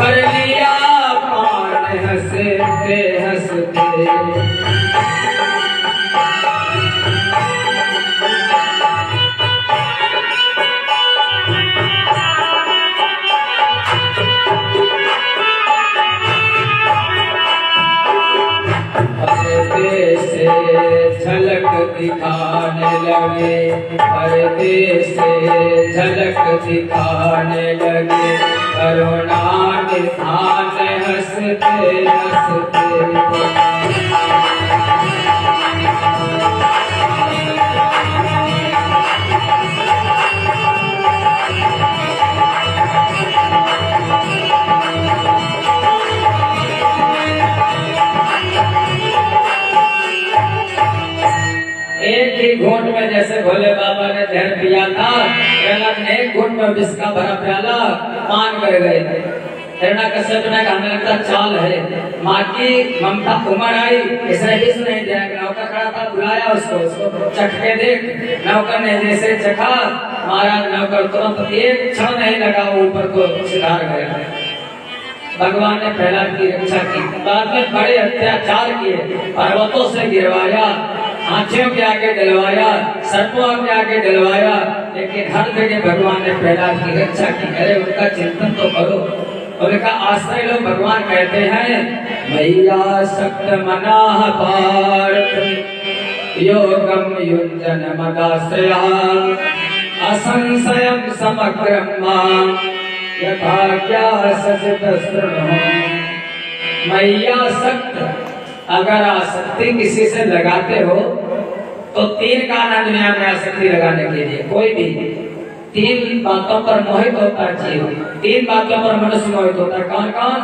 पर लिया पान हंसते हंसते। पर्दे से झलक दिखाने लगे, पर्दे से झलक दिखाने लगे, करुणा निधान हंसते हंसते। एक ही घूंट में जैसे भोले बाबा ने जहर पिया था, प्रहलाद ने एक घूंट में विष का भरा प्याला पान कर गए थे। हिरण्यकश्यप ने कहने लगता चाल है, माँ की ममता उमड़ आई, इसने विष नहीं दिया। नौकर खड़ा था, बुलाया उसको चख के देख। नौकर ने जैसे चखा, महाराज नौकर तुरंत एक क्षण नहीं लगा, वो ऊपर को सिधार गया। भगवान ने प्रहलाद की रक्षा की, बाद में बड़े अत्याचार किए, पर्वतों से गिरवाया, हाथियों के आगे डलवाया, सर्पों के आगे डलवाया, लेकिन हर जगह भगवान ने प्रहलाद की रक्षा की। अरे उनका चिंतन तो करो, उनका आश्रय लो। भगवान कहते हैं मैया शक्त मनाह पार्थ योगम युञ्जन मदाश्रया असंशयं समग्रं मां यथा क्या सचितस्त्रमः। मैया शक्त, अगर आसक्ति किसी से लगाते हो तो तीन कारण दुनिया में आसक्ति लगाने के लिए। कोई भी तीन बातों पर मोहित होता है जीव, तीन बातों पर मनुष्य मोहित होता है। कौन कौन?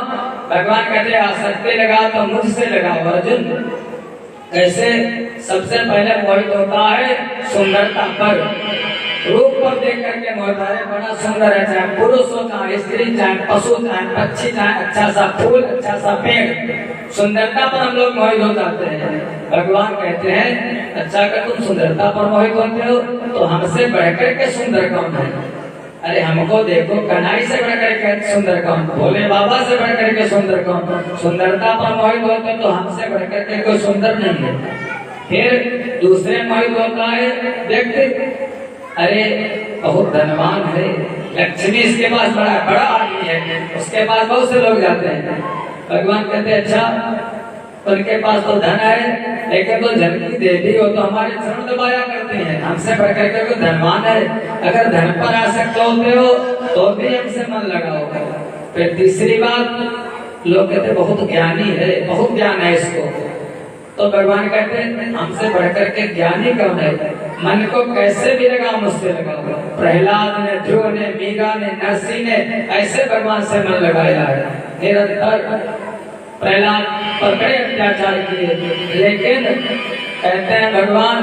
भगवान कहते हैं आसक्ति लगाओ तो मुझसे लगाओ अर्जुन। कैसे? सबसे पहले मोहित होता है सुंदरता पर, रूप पर देख करके मोहित है, बड़ा सुंदर है, चाहे पुरुष हो, चाहे स्त्री, चाहे पशु, चाहे पक्षी, चाहे अच्छा सा फूल, अच्छा सा पेड़, सुंदरता पर हम लोग मोहित हो जाते हैं। भगवान कहते हैं अच्छा अगर तुम सुंदरता पर मोहित होते हो तो हमसे बढ़कर के सुंदर कौन है? अरे हमको देखो, कन्हई से बढ़कर के सुंदर कौन? भोले बाबा से बढ़कर के सुंदर कौन? सुंदरता पर मोहित होते तो हमसे बढ़कर के कोई सुंदर नहीं है। फिर दूसरे मोहित होता है व्यक्ति, अरे बहुत धनवान है, लक्ष्मी इसके पास बड़ा बड़ा आदमी है, उसके पास बहुत से लोग जाते हैं। भगवान कहते हैं अच्छा उनके पास तो धन है, लेकिन तो धन की देवी हो तो हमारे चरण दबाया करते हैं, हमसे बढ़कर के कोई धनवान है। अगर धन पर आसक्त होते हो तो भी हमसे मन लगाओ। फिर तीसरी बात, लोग कहते बहुत ज्ञानी है, बहुत ज्ञान है इसको, तो भगवान कहते हैं हमसे बढ़कर के ज्ञानी कौन है? मन को कैसे भी लगाओ मुझसे लगाओ। प्रहलाद ने, ध्रुव ने, मीरा ने, नरसिंह ने ऐसे भगवान से मन लगाया है निरंतर। प्रहलाद पर बड़े अत्याचार किए, लेकिन कहते हैं भगवान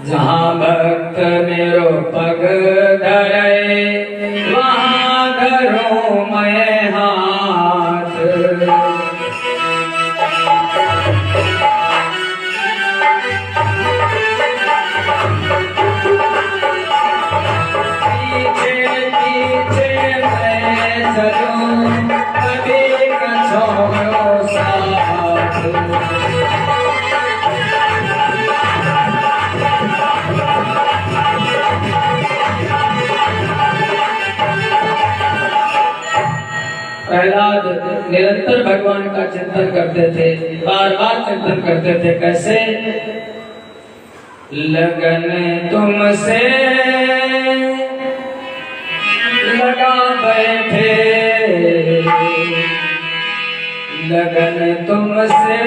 जहाँ भक्त मेरो पग धरे वहाँ धरो मैं हाथ। पीछे पीछे मैं चलूं कभी न छोड़ो साथ। प्रहलाद निरंतर भगवान का चिंतन करते थे, बार बार चिंतन करते थे। कैसे? लगन तुमसे लगा बैठे, लगन तुमसे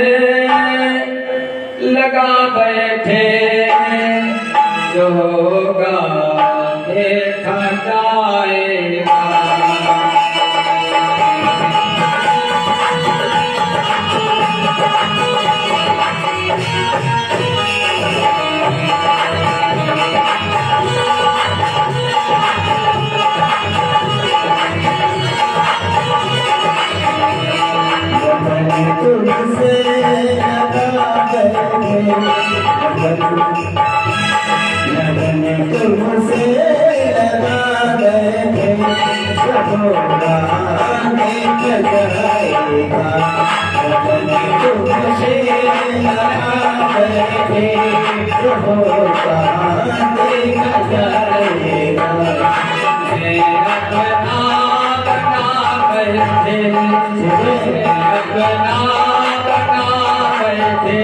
लगा बैठे, जो होगा देखा जाएगा। तुमसे लगा बैठे, लगन तुमसे लगा गए प्रभु गान देख जाएगा लगन तुमसे लगा गए प्रभु गान देख जाएगा अपना बना बैठे अपना बना बैठे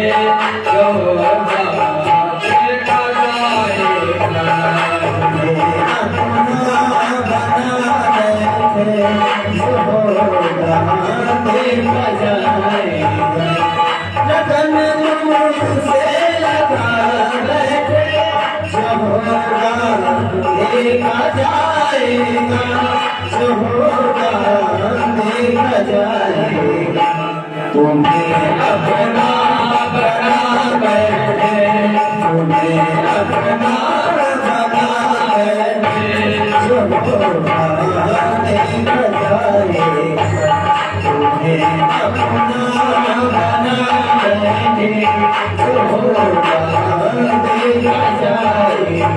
जो देखा जाएगा लगन तुमसे लगा बैठे सब देखा जाएगा सब देखा जाएगा तुम्हें अपना बना बैठे तुम्हें अपना बना बैठे सब देखा जाएगा तुम्हें अपना बना बैठे सब देखा जाएगा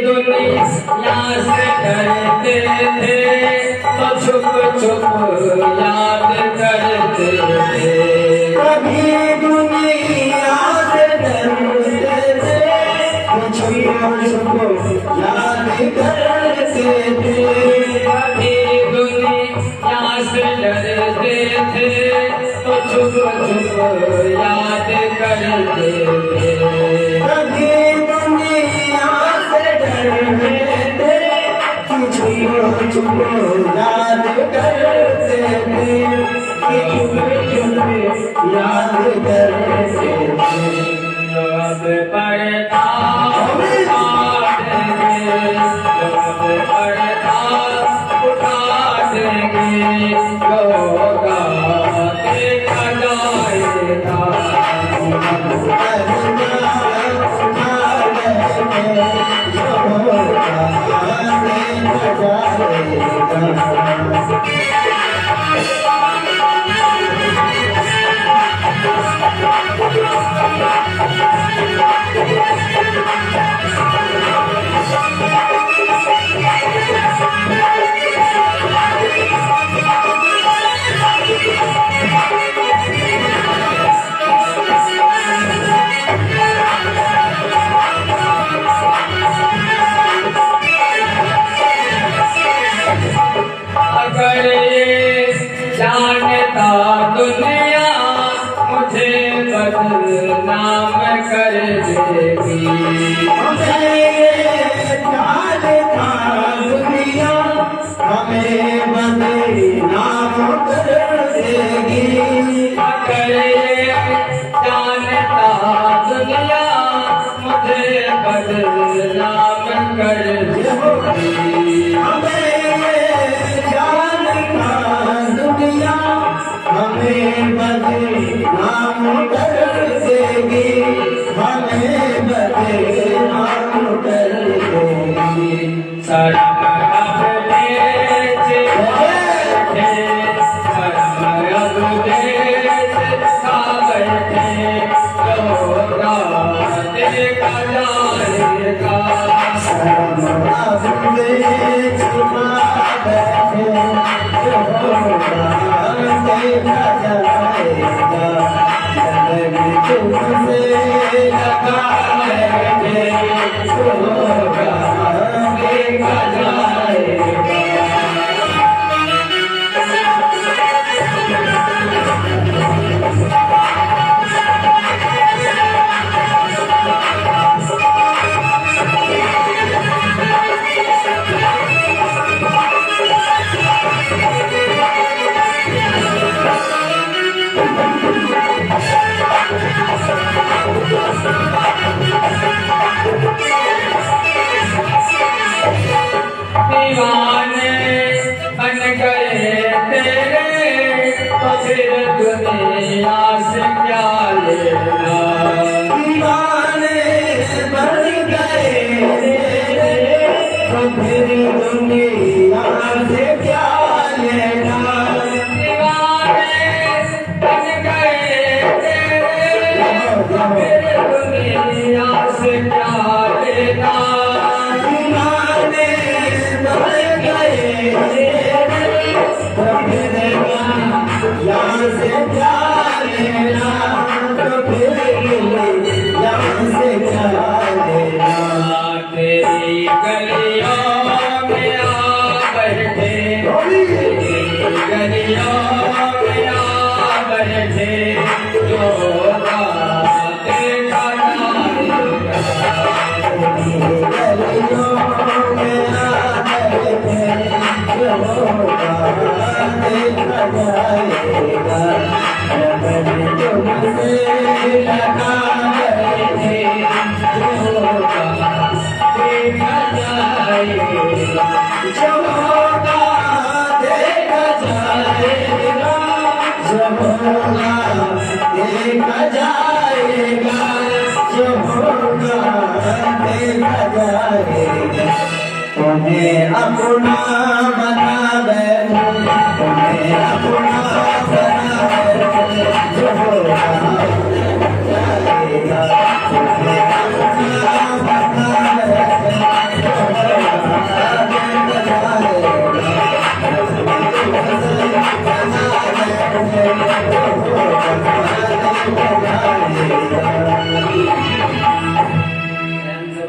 दुनिया से डरते थे तो छुप छुप याद करते थे कभी दुनिया से डरते थे तो छुप छुप याद करते थे कभी दुनिया से डरते थे तो छुप छुप याद करते थे कभी दुनिया से डरते थे छुप छुप याद करते थे छुप छुप याद करते थे याद पड़ता उठा देंगे याद पड़ता उठा देंगे होगा देखा जाएगा अगर ये जानता दुनिया मुझे बदनाम कर देगी दुनिया हमें बदनाम कर देगी अगर ये जानता दुनिया मुझे बदनाम कर देगी दुनिया हमें बदनाम कर देगी हमें बदनाम कर देगी शर्म अब बेच बैठे शर्म अब बेच खा बैठे लोगा देखा जाएगा तुम्हें अपना बना बैठो, तुम्हें अपना बना बैठो, जो होगा जाएगा। तुम्हें अपना बना बैठो, जो होगा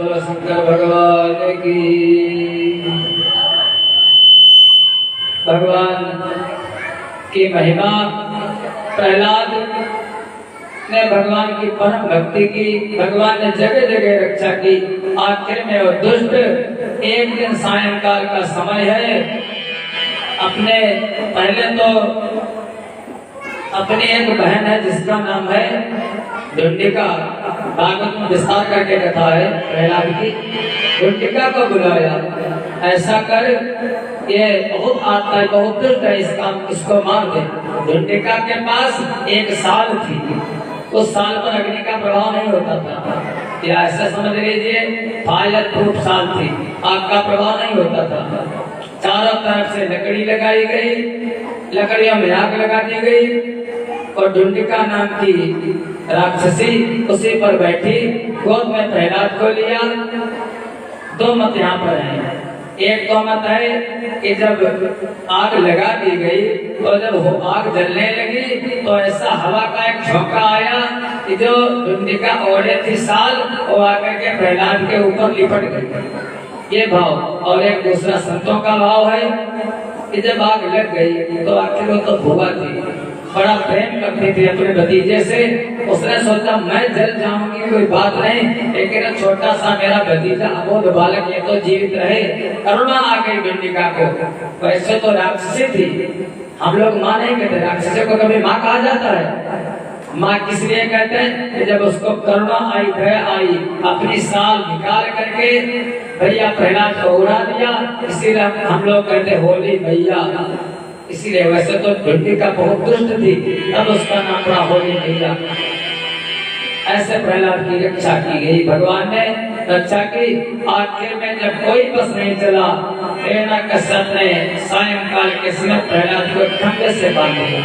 बोलो शंकर भगवान की। भगवान की महिमा, प्रहलाद ने भगवान की परम भक्ति की, भगवान ने जगह जगह रक्षा की। आखिर में वो दुष्ट, एक दिन सायंकाल का समय है, अपने पहले तो अपनी एक बहन है जिसका नाम है ढूंढिका, भागवत में विस्तार करके कथा है प्रहलाद की। ढूंढिका को बुलाया, ऐसा कर, ये बहुत आता है, बहुत दुष्ट है, इसको मार दे। ढूंढिका के पास एक साल थी, उस साल पर अग्नि का प्रभाव नहीं होता था, या ऐसा समझ लीजिए फायर प्रूफ साल थी, आग का प्रभाव नहीं होता था। चारों तरफ से लकड़ी लगाई गई, लकड़ियों में आग लगा दी गई, और ढूंढिका नाम की राक्षसी उसी पर बैठी, गोद में प्रहलाद को लिया। दो मत यहाँ पर है। एक तो मत है कि जब आग लगा दी गई और जब वो आग जलने लगी तो ऐसा हवा का एक झोंका आया कि जो ढूंढिका ओढ़े थी साल, वो आकर के प्रहलाद के ऊपर लिपट गई। ये भाव। और एक दूसरा संतों का भाव है कि जब आग लग गई तो आखिर वो तो भूआ थी, बड़ा प्रेम करती थी अपने भतीजे से। उसने सोचा मैं जल जाऊंगी कोई बात नहीं, लेकिन छोटा सा मेरा भतीजा अबोध बालक ये तो जीवित रहे। करुणा आ गई ढूंढिका को। वैसे तो राक्षसी थी, हम लोग माँ नहीं कहते, राक्षसी को कभी माँ कहा जाता है? माँ किस लिए कहते हैं कि जब उसको करुणा आई, दया आई, अपनी साल निकाल करके भैया प्रहलाद को उड़ा दिया, इसीलिए हम लोग कहते होली भैया। इसीलिए वैसे तो ढूंढिका बहुत दुष्ट थी, तब उसका नाम पड़ा होली भैया। ऐसे प्रहलाद की रक्षा की गई, भगवान ने रक्षा की। आखिर में जब कोई बस नहीं चला, हिरण्यकश्यप ने सायंकाल के समय प्रहलाद को खंभे से बांध दिया,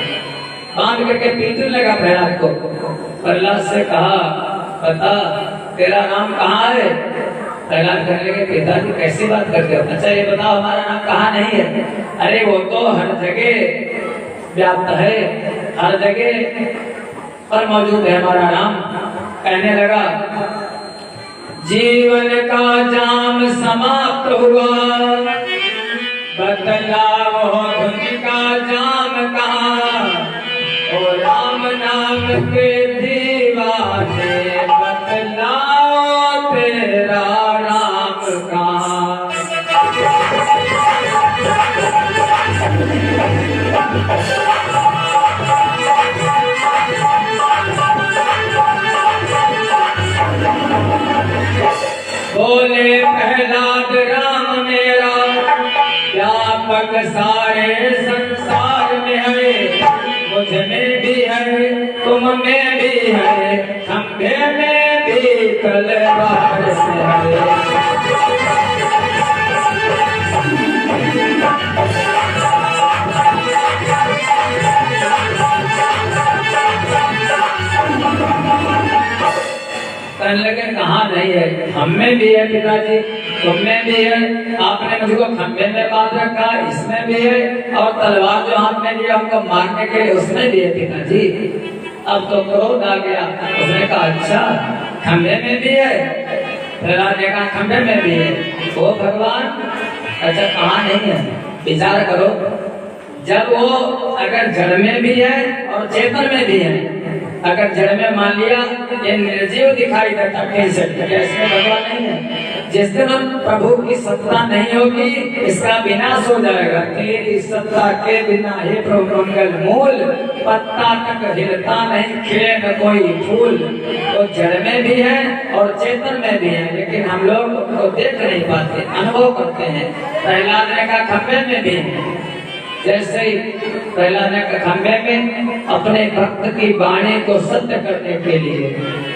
बांध करके पीटने लगा प्रहलाद को। प्रहलाद से कहा, बता तेरा नाम कहाँ है? प्रहलाद कहने लगे, पिताजी कैसी बात करते हो? अच्छा ये बताओ हमारा नाम कहाँ नहीं है? अरे वो तो हर जगह व्याप्त है, हर जगह पर मौजूद है हमारा नाम। कहने लगा, जीवन का जाम समाप्त हुआ, बदलाओ ढूंढिका जाम कहाँ? ओ राम नाम के दीवाने, बदलाओ तेरा नाम कहाँ? बोले प्रहलाद राम मेरा व्यापक सारे संसार में है, मुझ में भी है, तुम में भी है, खंभे में भी तलवार से है। कहने लगे कहाँ नहीं है? हम में भी है पिताजी, तुम में भी है, आपने मुझको खंभे में बांध रखा, इसमें भी है, और तलवार जो हाथ में लिया हमको मारने के लिए उसमें भी है पिताजी। अब तो क्रोध आ गया, उसने कहा अच्छा खंभे में भी है? प्रहलाद ने कहा खंभे में भी है। वो भगवान, अच्छा कहाँ नहीं है? विचार करो, जब वो अगर जड़ में भी है और चेतन में भी है, अगर जड़ में मान लिया ये निर्जीव दिखाई देता, कैसे इसमें भगवान नहीं है? जिस दिन प्रभु की सत्ता नहीं होगी इसका विनाश हो जाएगा। तेरी सत्ता के बिना हे प्रभु मंगल मूल, पत्ता तक हिलता नहीं, खिले न कोई फूल। तो जड़ में भी है और चेतन में भी है, लेकिन हम लोग उसको देख नहीं पाते, अनुभव करते हैं। प्रहलाद ने कहा खंबे में भी है, जैसे ही प्रहलाद ने खंबे में अपने भक्त की वाणी को सत्य करने के लिए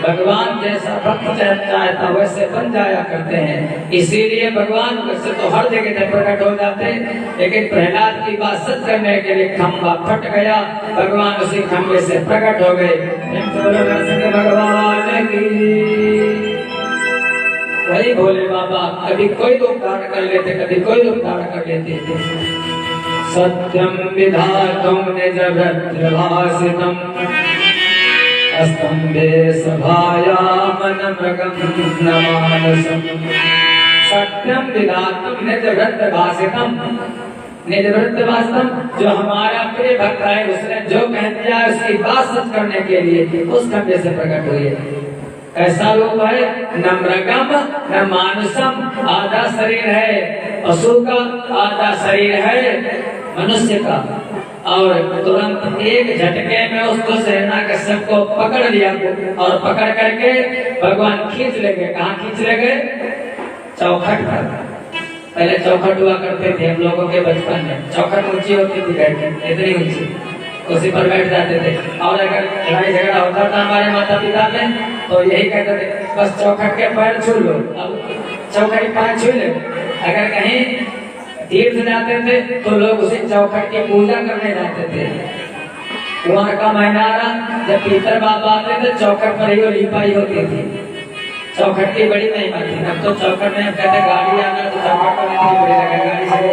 भगवान जैसा भक्त चाहता वैसे बन जाया करते हैं। इसीलिए भगवान वैसे तो हर जगह प्रकट हो जाते हैं, लेकिन प्रहलाद की बात सत्य करने के लिए खंबा फट गया, भगवान उसी खंबे से प्रकट हो गए। भगवान की वही भोले बाबा कभी कोई रूप धारण कर लेते, कभी कोई रूप धारण कर लेते थे। सत्यम विधातुं निजभद्रभासितम् स्तम्भे सभायामनमृगं नमानसम्। सत्यम विधातुं निजभद्रभासितम्, निजभद्रभासितम् जो हमारा प्रिय भक्त है उसने जो कह दिया उसकी बात सच करने के लिए उस खंबे से प्रकट हुई है। ऐसा रूप है न मृगम न मानुषम, आधा शरीर है पशु का, आधा शरीर है मनुष्य का, और तुरंत एक झटके में उसको हिरण्यकश्यप को पकड़ लिया और पकड़ करके भगवान खींच ले गए। कहाँ खींच ले गए? चौखट पर। पहले चौखट हुआ करते थे हम लोगों के बचपन में, चौखट ऊंची होती थी, बैठने इतनी ऊंची, उसी पर बैठ जाते थे। और अगर लड़ाई झगड़ा होता था हमारे माता पिता में तो यही कहते थे बस चौखट के पैर छू लो, अब चौखट के पैर छू ले। अगर कहीं तीर्थ जाते थे तो लोग उसी चौखट की पूजा करने जाते थे। कुंवर का महीना जब पीतर बाबा आते थे चौखट पर ही लिपाई होती थी, चौखट की बड़ी महिमा थी। अब तो चौखट में कहते गाड़ी आना तो चौखट पर नहीं बड़ी लगे, गाड़ी से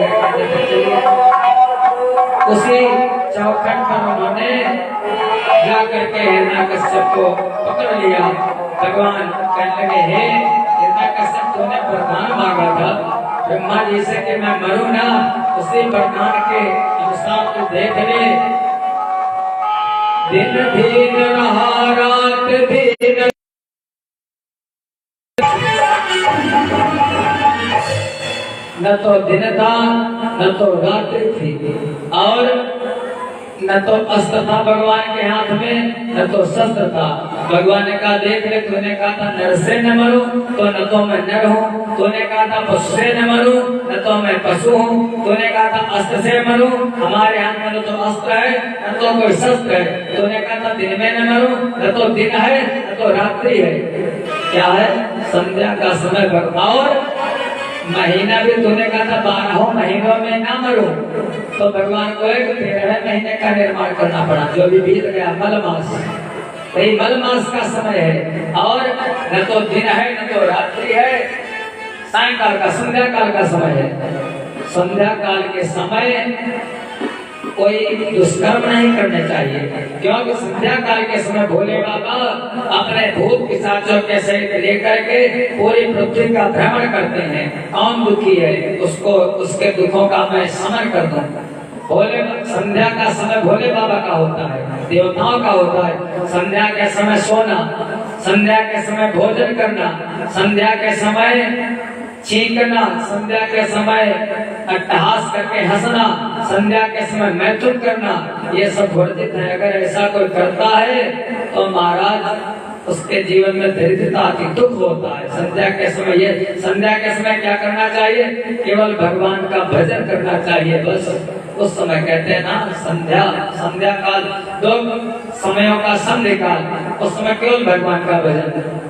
उसी चौखट पर उन्होंने जा करके हिरण्यकश्यप को पकड़ लिया। भगवान कहने लगे हे हिरण्यकश्यप तूने वरदान मांगा था ब्रह्मा जी से कि मैं मरूं ना, उसी वरदान के अनुसार तू देख ले, दिन भी न रहा रात भी न तो दिन था न तो रात्रि थी, और न तो अस्त्र था भगवान के हाथ में न तो शस्त्र था। भगवान ने कहा देख ले, तूने कहा था नर से न मरूं तो न तो मैं नर हूँ, तूने कहा था पशु से न मरूं न तो मैं पशु हूँ, तूने कहा था अस्त्र से मरूं, हमारे हाथ में न तो अस्त्र है न तो कोई शस्त्र है, तूने कहा था दिन में न मरूं न तो दिन है न तो रात्रि है। क्या है? संध्या का समय। और महीना भी तूने कहा था 12 महीनों में ना मरूं, तो भगवान को 13 महीने का निर्माण करना पड़ा, जो भी बीत गया मल मास, वही मल मास का समय है। और न तो दिन है न तो रात्रि है, सायंकाल का संध्या काल का समय है। संध्या काल के समय कोई दुष्कर्म नहीं करने चाहिए, क्योंकि संध्या काल के समय भोले बाबा अपने भूत पिशाचों के सहित लेकर के पूरी पृथ्वी का भ्रमण करते हैं। कौन दुखी है उसको उसके दुखों का मैं शमन कर दूं। भोले संध्या का समय भोले बाबा का होता है, देवताओं का होता है। संध्या के समय सोना, संध्या के समय भोजन करना, संध्या के समय छींकना, संध्या के समय अट्टहास करके हंसना, संध्या के समय मैथुन करना, ये सब वर्जित है। अगर ऐसा कोई करता है तो महाराज उसके जीवन में दरिद्रता अति दुख होता है। संध्या के समय संध्या के समय क्या करना चाहिए? केवल भगवान का भजन करना चाहिए, बस। उस समय कहते हैं ना संध्या, संध्या काल, 2 समयों का संधि काल, उस समय केवल भगवान का भजन।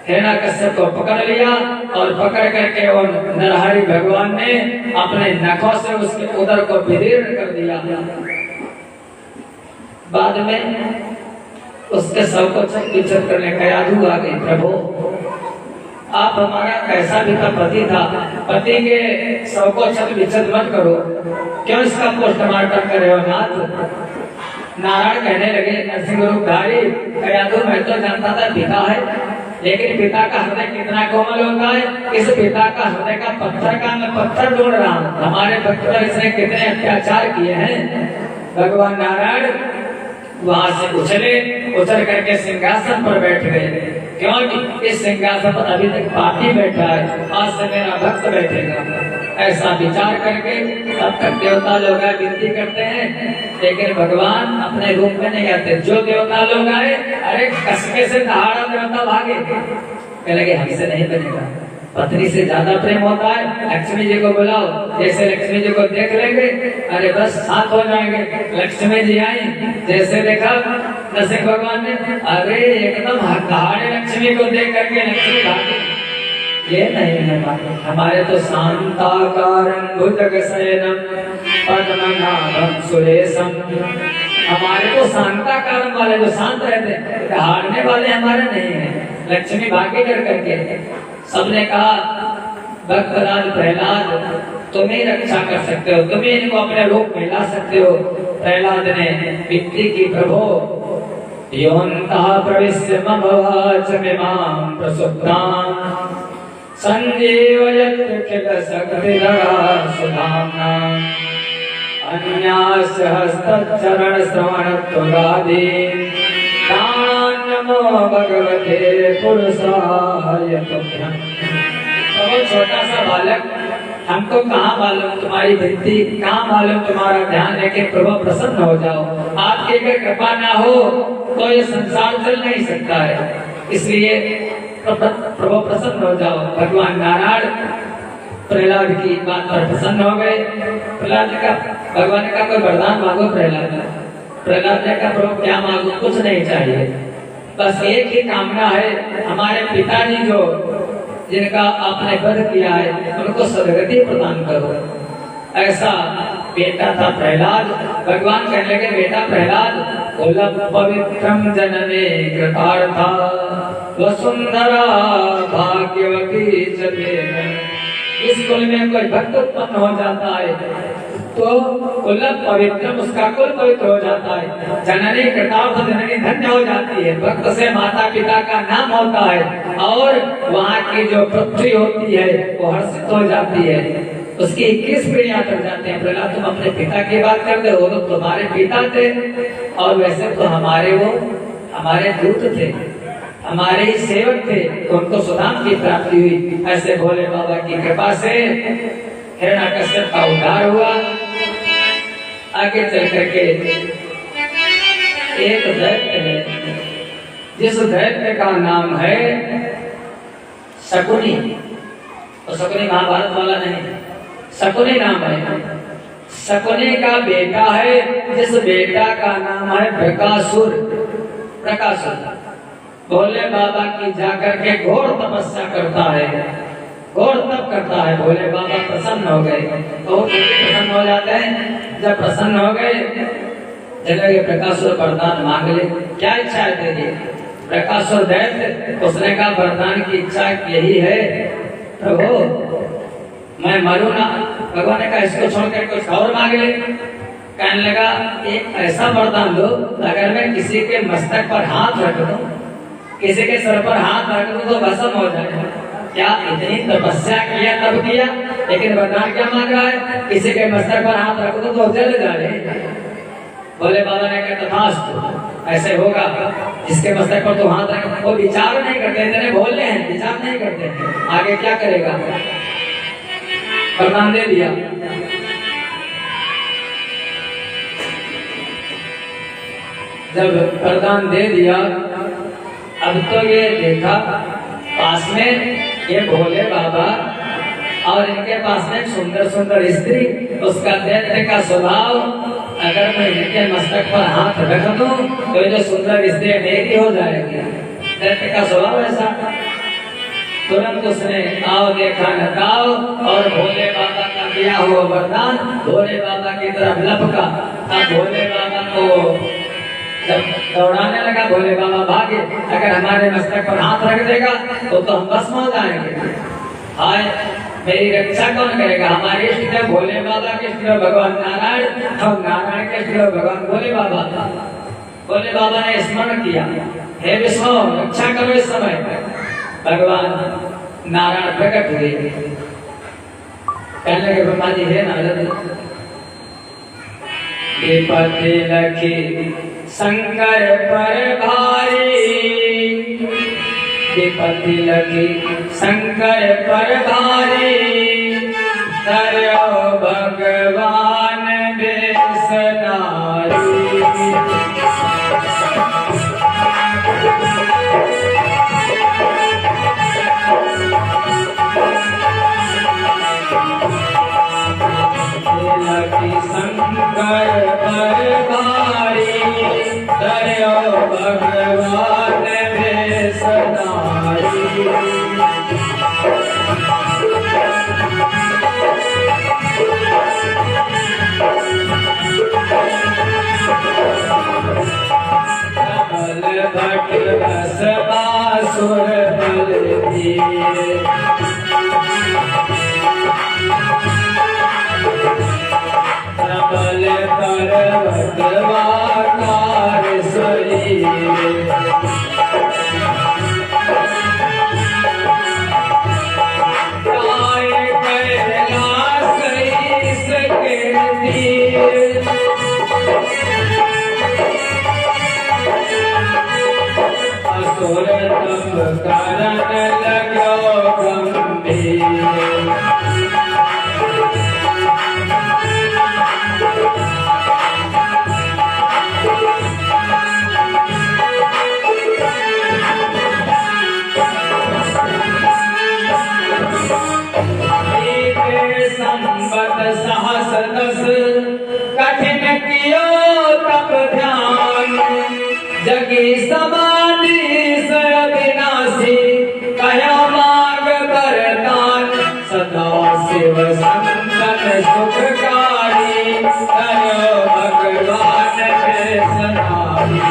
हिरण्यकश्यप को पकड़ लिया और पकड़ करके और नरहरि भगवान ने अपने नखों से उसके उदर को विदीर्ण कर दिया। बाद में उसके शव को छत करने का याद आ गई, प्रभु आप हमारा कैसा भी था पति था, पति के शव को छत विच्छेद मत करो, क्यों इसका पोस्टमार्टम करे हो नाथ? नारायण कहने लगे नरसिंह रूपधारी, कयाधु मैं तो जानता था पिता है, लेकिन पिता का हृदय कितना कोमल होता है। इस पिता का हृदय का पत्थर का मैं पत्थर ढूंढ रहा हूँ। हमारे भक्त पर इसने कितने अत्याचार किए हैं। भगवान नारायण वहां से उछल करके सिंहासन पर बैठ गए। क्योंकि इस सिंहासन पर अभी तक पापी बैठा है, आज से मेरा भक्त बैठेगा। ऐसा विचार करके तब तक देवता लोग विनती करते हैं, लेकिन भगवान अपने रूप में नहीं आते। जो देवता लोग आए, अरे कसके से दहाड़ा देवता भागे, कह लगे हमसे नहीं बनेगा। पत्नी से ज्यादा प्रेम होता है, लक्ष्मी जी को बुलाओ, जैसे लक्ष्मी जी को देख लेंगे, अरे बस साथ हो जाएंगे। लक्ष्मी जी आई, जैसे देखा नरसिंह भगवान ने, अरे एकदम दहाड़े लक्ष्मी को देख करके लक्ष्मी भागी। ये नहीं है हमारे तो शांताकारं भुजगशयनं पद्मनाभं सुरेशम। हमारे तो शांताकारं वाले जो शांत रहते हैं, दहाड़ने वाले हमारे नहीं है। लक्ष्मी भागी कर करके सबने कहा भक्तराज प्रहलाद तुम ही रक्षा कर सकते हो, तुम ही इनको अपने रूप में ला सकते हो। प्रहलाद ने विनती की, प्रभो योऽन्तः प्रविश्य मम वाचमिमां प्रसुप्तां संजीवयत् किल शक्तिधरा सुधाम्ना अन्यास्य हस्तचरणश्रवणत्वगादीन् नमो भगवते पुरुषाय तुभ्यं। बहुत छोटा सा बालक, हमको कहाँ मालूम तुम्हारी भक्ति, कहाँ मालूम तुम्हारा ध्यान है कि प्रभु प्रसन्न हो जाओ। आपकी अगर कृपा ना हो तो ये संसार चल नहीं सकता है। इसलिए प्रभु प्रसन्न हो जाओ। भगवान नारायण प्रहलाद की बात पर प्रसन्न हो गए। प्रहलाद का भगवान का कोई वरदान मांगो। प्रहलाद ने कहा प्रभु क्या मांगो, कुछ नहीं चाहिए, बस एक ही कामना है, हमारे पिताजी जो जिनका आपने वध किया है उनको सदगति प्रदान करो। ऐसा बेटा था प्रहलाद। भगवान कहने लगे बेटा प्रहलाद, कुलं पवित्रं जनने कृतार्था वसुंधरा भाग्यवती च तेन। इस कुल में कोई भक्त उत्पन्न हो जाता है तो कुल पवित्र, उसका कुल पवित्र हो जाता है। जननी कृतार्थ, जननी धन्य हो जाती है। भक्त से माता पिता का नाम होता है और वहाँ की जो पृथ्वी होती है वो हर्षित हो जाती है। उसकी 21 पीढ़ियां तक जाते हैं। प्रहलाद तुम अपने पिता की बात करते हो, तो तुम्हारे पिता थे और वैसे तो हमारे दूत थे, हमारे ही सेवक थे, उनको सुदाम की प्राप्ति हुई। ऐसे भोले बाबा की कृपा से हिरण्यकश्यप का उद्धार हुआ। आगे चल करके एक दैत्य है, जिस दैत्य का नाम है शकुनी। और शकुनी महाभारत वाला नहीं, शकुनी नाम है। शकुनी का बेटा है, जिस बेटा का नाम है प्रकाशुर। भोले बाबा की जाकर के घोर तपस्या करता है, घोर तप करता है। भोले बाबा प्रसन्न हो गए, बहुत प्रसन्न हो जाते हैं। जब प्रसन्न हो गए चले प्रकाशुर वरदान मांग ले, क्या इच्छा है तेरी? प्रकाशुर दैत्य उसने कहा वरदान की इच्छा यही है प्रभु, मैं मरूं ना। भगवान ने कहा इसको छोड़कर कुछ और मांग ले। कहने लगा एक ऐसा वरदान दो, अगर मैं किसी के मस्तक पर हाथ रख दूं, किसी के सर पर हाथ रख दूं तो भस्म हो जाए। क्या इतनी तपस्या किया तब किया, लेकिन वरदान क्या मांग रहा है? किसी के मस्तक पर हाथ रख दूं तो जल जाए। भोले बाबा ने कहा तथास्तु, ऐसे होगा। जिसके मस्तक पर तो हाथ रख, वो विचार नहीं करते, इतने भोले हैं, विचार नहीं करते। आगे क्या करेगा? वरदान दे दिया। जब वरदान दे दिया, अब तो ये देखा पास में ये भोले बाबा और इनके पास में सुंदर सुंदर स्त्री। उसका दैत्य का स्वभाव, अगर मैं इनके मस्तक पर हाथ रख दूं तो ये जो सुंदर स्त्री मेरी हो जाएगी। दैत्य का स्वभाव ऐसा। तुरंत उसने आओ देखा न ताओ और भोले बाबा का दिया हुआ वरदान भोले बाबा की तरफ लपका। अब भोले बाबा को जब दौड़ाने लगा, भोले बाबा भागे। अगर हमारे मस्तक पर हाथ रख देगा तो हम भस्म हो जाएंगे। हाय मेरी रक्षा कौन करेगा? हमारे इष्ट देव भोले बाबा के इष्ट देव भगवान नारायण, और नारायण के इष्ट देव भगवान भोले बाबा। भोले बाबा ने स्मरण किया, हे विष्णु रक्षा करो इस समय। भगवान नारायण प्रकट हुए, कहने लगे ब्रह्मा जी हे नारद, विपत्ति लखी शंकर पर भारी विपत्ति लगी शंकर पर भारी तरयो भगवान बेसनारी लगी शंकर पर भारी तरयो भगवान बेसनारी भट बस बासुर बल धीर प्रबल पर्वत वाकार शरीर काय कैलाश ईश के तीर असुर तप करन लगो गंभीर संबत सहस दस कठिन कियो तप ध्यान जगी समाधि से अविनाशी कहो मांग वरदान सदा शिव संतन सुखकारी कहो भगवान बेसनारी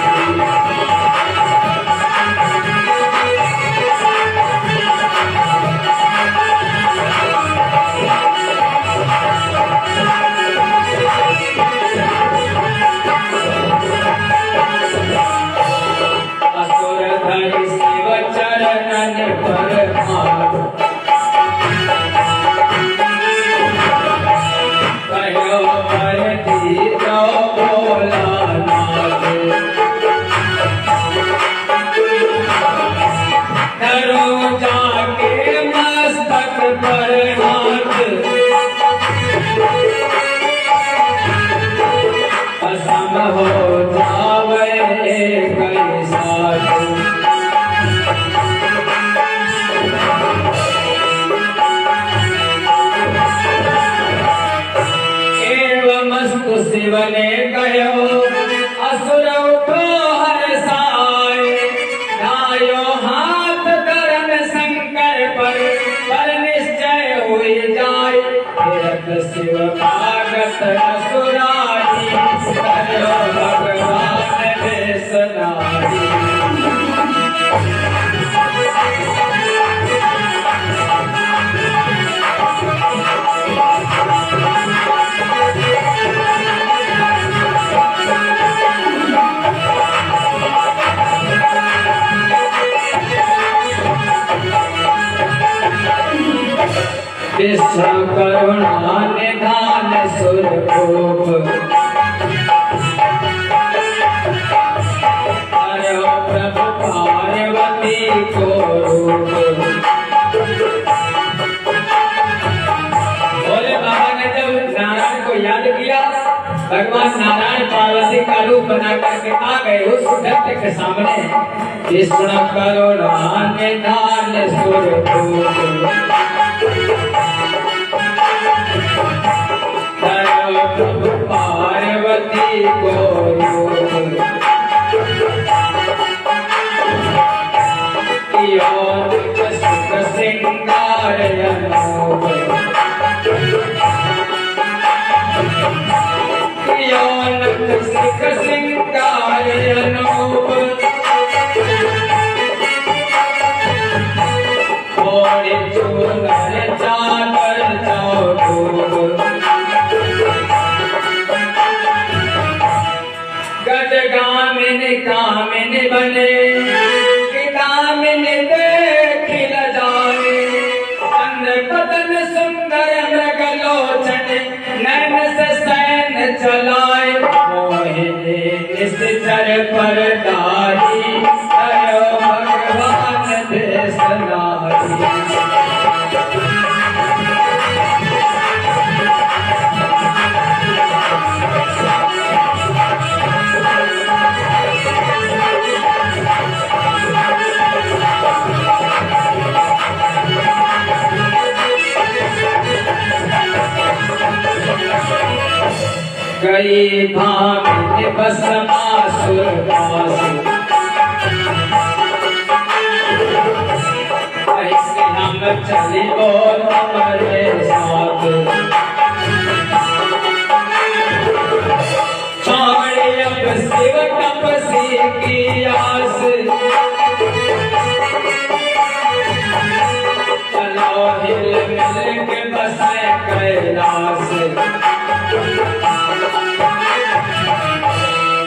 शिव चरणन पर भाग कहो पर दीजो बोला नाथ धरो जाके मस्तक पर हाथ असम हो जावे कई साथ शिव ने कहो असुर उठो हर साय लायो हाथ करन शंकर पर निश्चय हुई जाय फिरत शिव भागत असुरारी कहो भगवान बेसनारी विश्व करुणा निधान सुर खूब करो प्रभु पार्वती को रूप भोले बाबा ने जब नारायण को याद किया भगवान नारायण पार्वती का रूप बना करके आ गए उस दत्त के सामने विष्णु करुणा निधान सुर खूब प्रभु पार्वती को सुख सिंगार अनूप सुख सिंगार अनूप और चूनर चादर चौधूप गजगामिन कामिन बने कामिन देख लजाए चंद्र बदन सुंदर मृगलोचन नैन से सैन चलाए मोहिनी निश्चित निश्चर पर डारी करो भगवान देश नारी। गई भामिनी भस्मासुर पास, ऐसे हम चली और हमारे साथ। छोड़े अब शिव तपसी की आस, चलो हिल मिल के बसे कैलाश।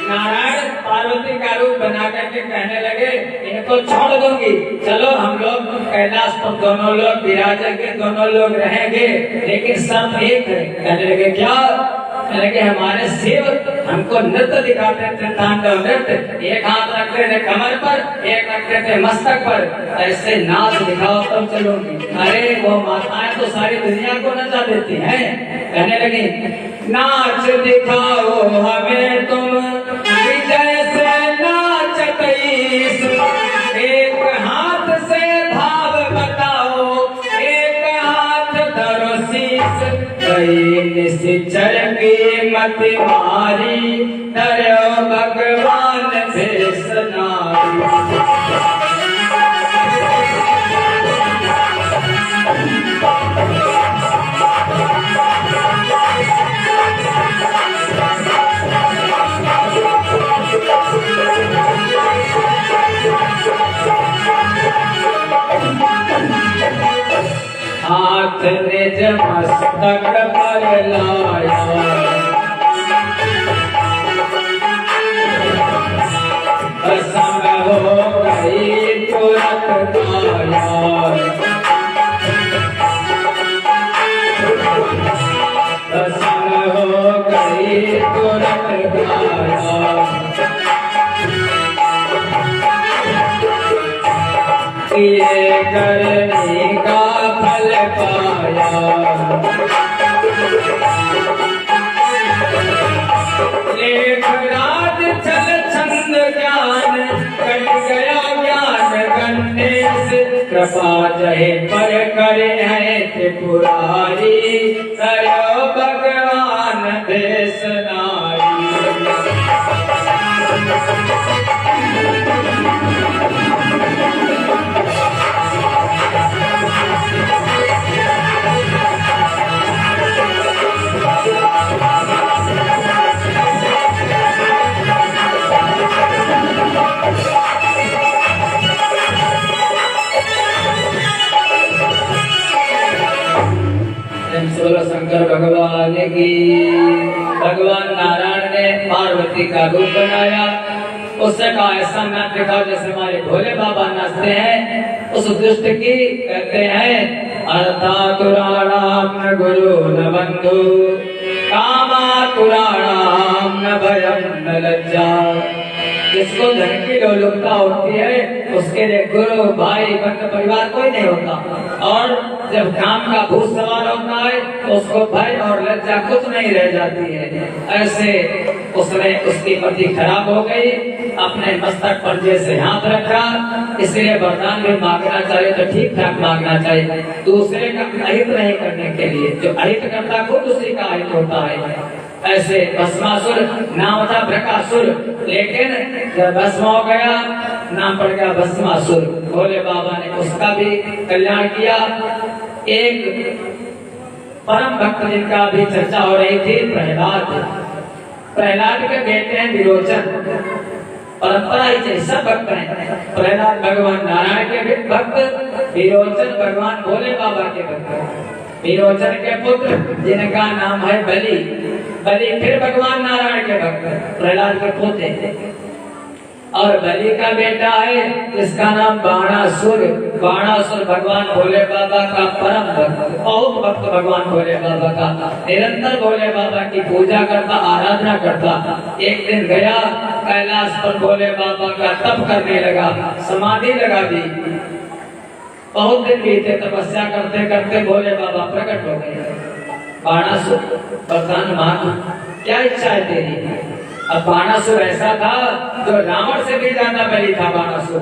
नारायण पार्वती का रूप बना करके कहने लगे इनको छोड़ दूंगी, चलो हम लोग कैलाश पर दोनों लोग विराजेंगे, दोनों लोग रहेंगे, लेकिन सब एक है। कहने लगे क्या? कहने लगे हमारे शिव हमको नृत्य दिखाते थे, तांडव नृत्य, एक हाथ रखते थे कमर पर, एक रखते थे मस्तक पर, ऐसे नाच दिखाओ तब चलूंगी। अरे वो माताएं तो सारी दुनिया को नचा देती हैं। कहने लगी नाच दिखाओ हमें तुम विजय से नाचत ईश, एक हाथ से भाव बताओ, एक हाथ धरो शीश। कई निश्चर की मति मारी धरो भगवान भेष नारी। हाथ निज मस्तक पर लाया, भस्म हो गई तुरंत काया। भस्म हो गई तुरंत काया। ये करने का फल पाया, एक रात छल छंद ज्ञान कट गया ज्ञान गन्ने से। कृपा जहे पर करे हैं त्रिपुरारी करो भगवान देश नारी। शंकर भगवान की। भगवान नारायण ने पार्वती का रूप बनाया, उससे कहा ऐसा नाच दिखाओ जैसे हमारे भोले बाबा नाचते हैं। उस दुष्ट की कहते हैं अर्थातुराणाम न गुरु न बंधु, कामातुराणाम न भयम न लज्जा। जिसको धन की लोलुपता होती है उसके लिए गुरु भाई बंधु परिवार कोई नहीं होता, और जब काम का भूत सवार होता है तो उसको भय और लज्जा कुछ नहीं रह जाती है। ऐसे उसने उसकी पति खराब हो गई, अपने मस्तक पर जैसे हाथ रखा, इसलिए वरदान भी मांगना चाहिए तो ठीक ठाक मांगना चाहिए, दूसरे का अहित नहीं करने के लिए। जो अहित करता खुद उसी का अहित होता है। ऐसे भस्मासुर नाम था ब्रकासुर, लेकिन जब भस्म हो गया नाम पड़ गया भस्मासुर। भोले बाबा ने उसका भी कल्याण किया। एक परम भक्त जिनका भी चर्चा हो रही थी, प्रहलाद। प्रहलाद के बेटे हैं विरोचन। परंपरा ही चाहिए, सब भक्त हैं। प्रहलाद भगवान नारायण के भी भक्त, विरोचन भगवान भोले बाबा के भक्त। विरोचन के पुत्र जिनका नाम है बलि, बलि फिर भगवान नारायण के भक्त, प्रहलाद के पोते। और बलि का बेटा है जिसका नाम बाणासुर। बाणासुर भगवान भोले बाबा का परम भक्त, बहुत भक्त भगवान भोले बाबा का, निरंतर भोले बाबा की पूजा करता, आराधना करता। एक दिन गया कैलाश पर, भोले बाबा का तप करने लगा, समाधि लगा दी। बहुत दिन बीते, तपस्या करते करते भोले बाबा प्रकट हो गए। बाणासुर वरदान मांग, क्या इच्छा है तेरी? अब बाणासुर ऐसा था जो रावण से भी ज्यादा बलि था बाणासुर।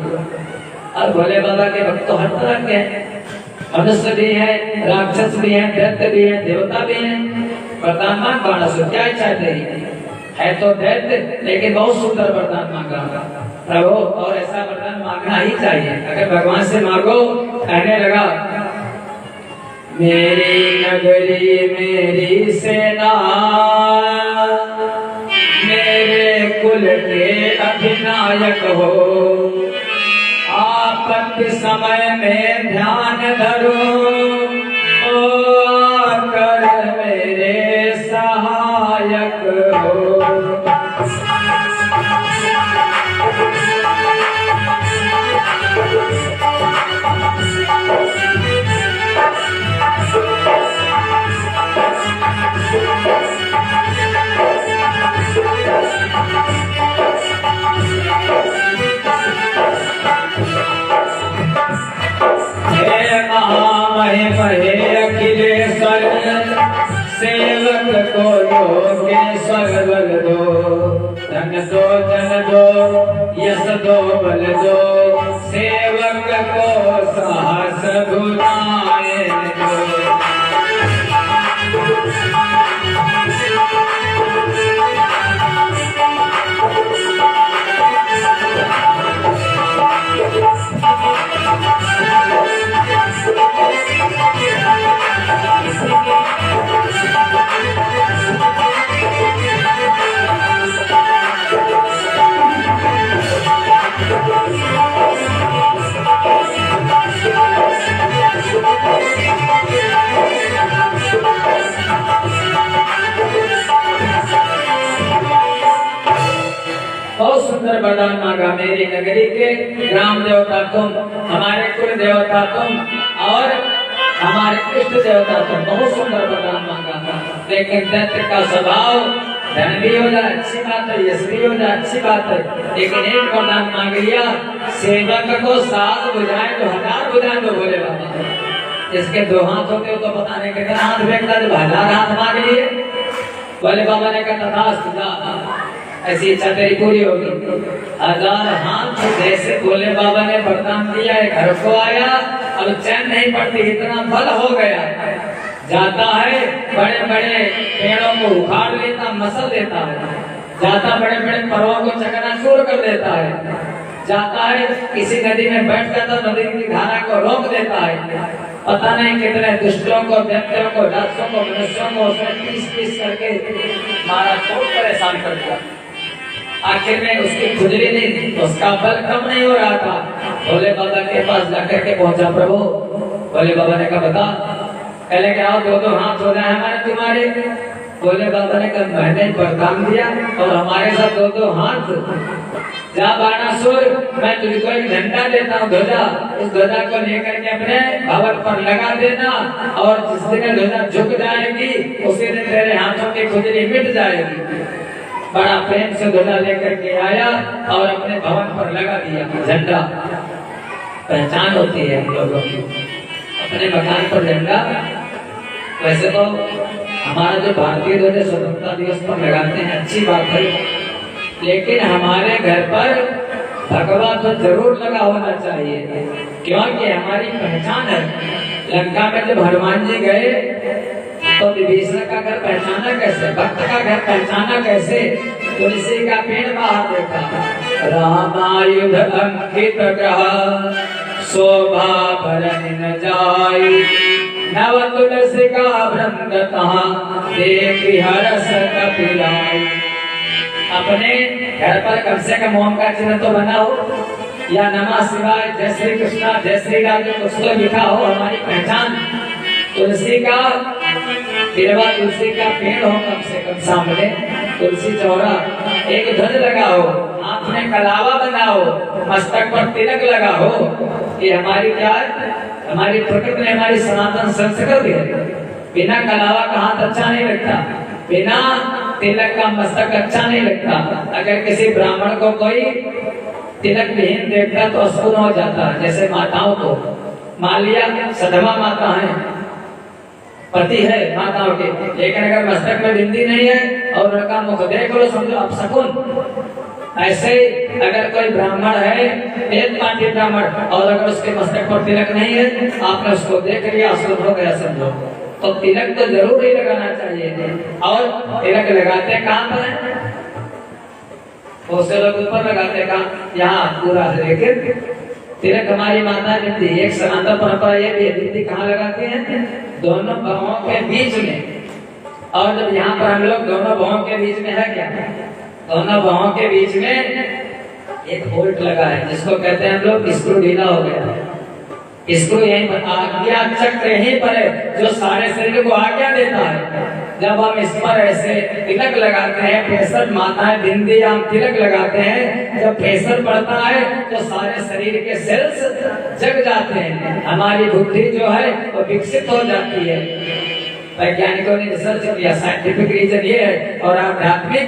और भोले बाबा के भक्त तो हर तरह के हैं, मनुष्य भी है, राक्षस भी है, दैत्य भी है, देवता भी है। वरदान मांग बाणासुर, क्या इच्छा है तेरी? है तो दैत्य लेकिन बहुत सुंदर वरदान मांगा प्रभु, और ऐसा वरदान मांगना ही चाहिए। अगर भगवान से मांगो, कहने लगा मेरी नगरी मेरी सेना, मेरे कुल के अधिनायक हो, आपत्ति समय में ध्यान धरो, ओ आकर मेरे सहायक हो। महे अखिलेश्वर, सेवक को योगेश्वर बल दो, धन दो जन दो, यश दो बल दो, सेवक को साहस भुलाए दो। बहुत सुंदर वरदान मांगा, मेरी नगरी के ग्राम देवता तुम, हमारे कुल देवता तुम, और हमारे इष्ट देवता तुम। बहुत सुंदर वरदान मांगा था, लेकिन दैत्य का स्वभाव, धन भी हो जाए अच्छी बात है, यश भी हो जाए अच्छी बात है, लेकिन एक वरदान मांग लिया, सेवक को 7 बुझाएं तो 1000 बुझाएं तो भोले बाबा। जिसके 2 हाथ होते हो तो पता नहीं कितना हाथ फेंकता, जब 1000 हाथ मांग लिए, भोले बाबा ने कहा तथास्तु, ऐसी इच्छा तेरी पूरी होगी। 1000 हाथ जैसे भोले बाबा ने वरदान दिया है, घर को आया, अब चैन नहीं पड़ती, इतना बल हो गया। जाता है बड़े बड़े पेड़ों को उखाड़ लेता, मसल देता है, जाता बड़े बड़े पर्वों को चकनाचूर कर देता है, जाता है किसी नदी में बैठ जाता, नदी की धारा को रोक देता है। पता नहीं कितने दुष्टों को, दैत्यों को, राक्षसों को, मनुष्यों को उसने पीस करके मारा, बहुत परेशान कर दिया। आखिर में उसकी खुजली नहीं, उसका बल कम नहीं हो रहा था। भोले बाबा के पास जाकर के पहुंचा प्रभु। भोले बाबा ने कहा बता, पहले क्या हो, 2 हाथ हो जाए हमारे तुम्हारे। भोले बाबा ने कहा मैंने वरदान दिया और हमारे साथ 2 हाथ। जा बाणासुर, मैं तुझको एक झंडा देता हूँ, ध्वजा, इस ध्वजा को लेकर के अपने भवन पर लगा देना, और जिस दिन ध्वजा झुक जाएगी उसी दिन तेरे हाथों की खुजली मिट जाएगी। बड़ा प्रेम से ध्वजा लेकर के आया और अपने भवन पर लगा दिया झंडा। पहचान होती है हम लोगों की, अपने मकान पर झंडा। वैसे तो हमारा जो भारतीय ध्वज स्वतंत्रता दिवस पर लगाते हैं, अच्छी बात है, लेकिन हमारे घर पर भगवा तो जरूर लगा होना चाहिए, क्योंकि हमारी पहचान है। लंका में जब हनुमान जी गए तो विभीषण का घर पहचाना कैसे, भक्त का घर पहचाना कैसे? तुलसी का पेड़ बाहर देखा, रामायुध अंकित ग्रह, शोभा भरन न जाई, नव तुलसी का वृंद तहाँ, देखि हरस कपिलाई। अपने घर पर कम से कम ओम का चिन्ह तो बना हो, या नमः शिवाय, जय श्री कृष्णा, जय श्री राम, कुछ तो लिखा हो। हमारी पहचान तुलसी का तिरवा, तुलसी का पेड़ हो कम से कम सामने, तुलसी चौरा, एक ध्वज लगाओ, हाथ में कलावा बनाओ, मस्तक पर तिलक लगाओ, ये हमारी क्या है? हमारी प्रकृति ने हमारी सनातन संस्कृति है। बिना कलावा का हाथ अच्छा नहीं लगता, बिना तिलक का मस्तक अच्छा नहीं लगता। अगर किसी ब्राह्मण को कोई तिलक विहीन देखता तो अशुभ हो जाता है। जैसे माताओं को, मान लिया सधवा माता है, पति है माताओं के, लेकिन अगर मस्तक में बिंदी नहीं है और उनका मुख देख लो समझो आप शकुन। ऐसे अगर कोई ब्राह्मण है, वेद पाठी ब्राह्मण, और अगर उसके मस्तक पर तिलक नहीं है, आपने उसको देख लिया अशुभ हो गया समझो। तो तिलक तो जरूर ही लगाना चाहिए। और तिलक लगाते कहाँ पर है? बहुत से लोग ऊपर लगाते कहाँ? यहाँ पूरा से, लेकिन तिलक हमारी माता बिंदी, एक सनातन परंपरा ये भी है, बिंदी कहाँ लगाते हैं? दोनों भवों के बीच में। और जब यहाँ पर हम लोग दोनों भवों के बीच में है क्या? दोनों भवों के बीच में एक बोल्ट लगा है, जिसको कहते हैं हम लोग स्क्रू ढीला हो गया। स्क्रू यहीं पर, आज्ञा चक्र यहीं पर है जो सारे शरीर को आज्ञा देता है। जब हम इस पर ऐसे तिलक लगाते हैं, प्रेशर माताएं बिंदी हम तिलक लगाते हैं, जब प्रेशर पड़ता है तो सारे शरीर के सेल्स जग जाते हैं, हमारी बुद्धि जो है वो विकसित हो जाती है। वैज्ञानिकों ने रिसर्च किया, साइंटिफिक रीजन ये है। और आध्यात्मिक,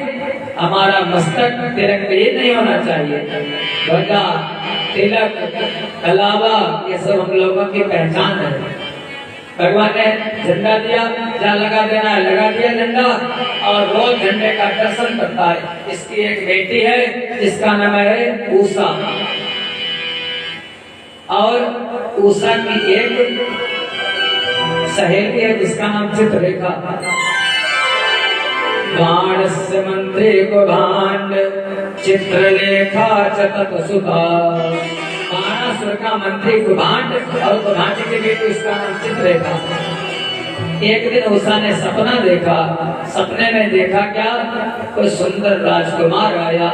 हमारा मस्तक तिलक पे ही नहीं होना चाहिए। ध्वजा, तिलक, कलावा, ये सब हम लोगों की पहचान है। भगवान ने झंडा दिया, जहाँ लगा देना है लगा दिया झंडा, और रोज झंडे का दर्शन करता है। इसकी एक बेटी है जिसका नाम है उषा, और उषा की एक सहेली है जिसका नाम चित्ररेखा। बाणस्य मंत्री को भांड, चित्रलेखा चतत सुधा। बाणासुर का मंत्री कुभांड और कुभांड के बेटे उसका नाम चित्ररेखा। एक दिन उषा ने सपना देखा, सपने में देखा क्या? कोई सुंदर राजकुमार आया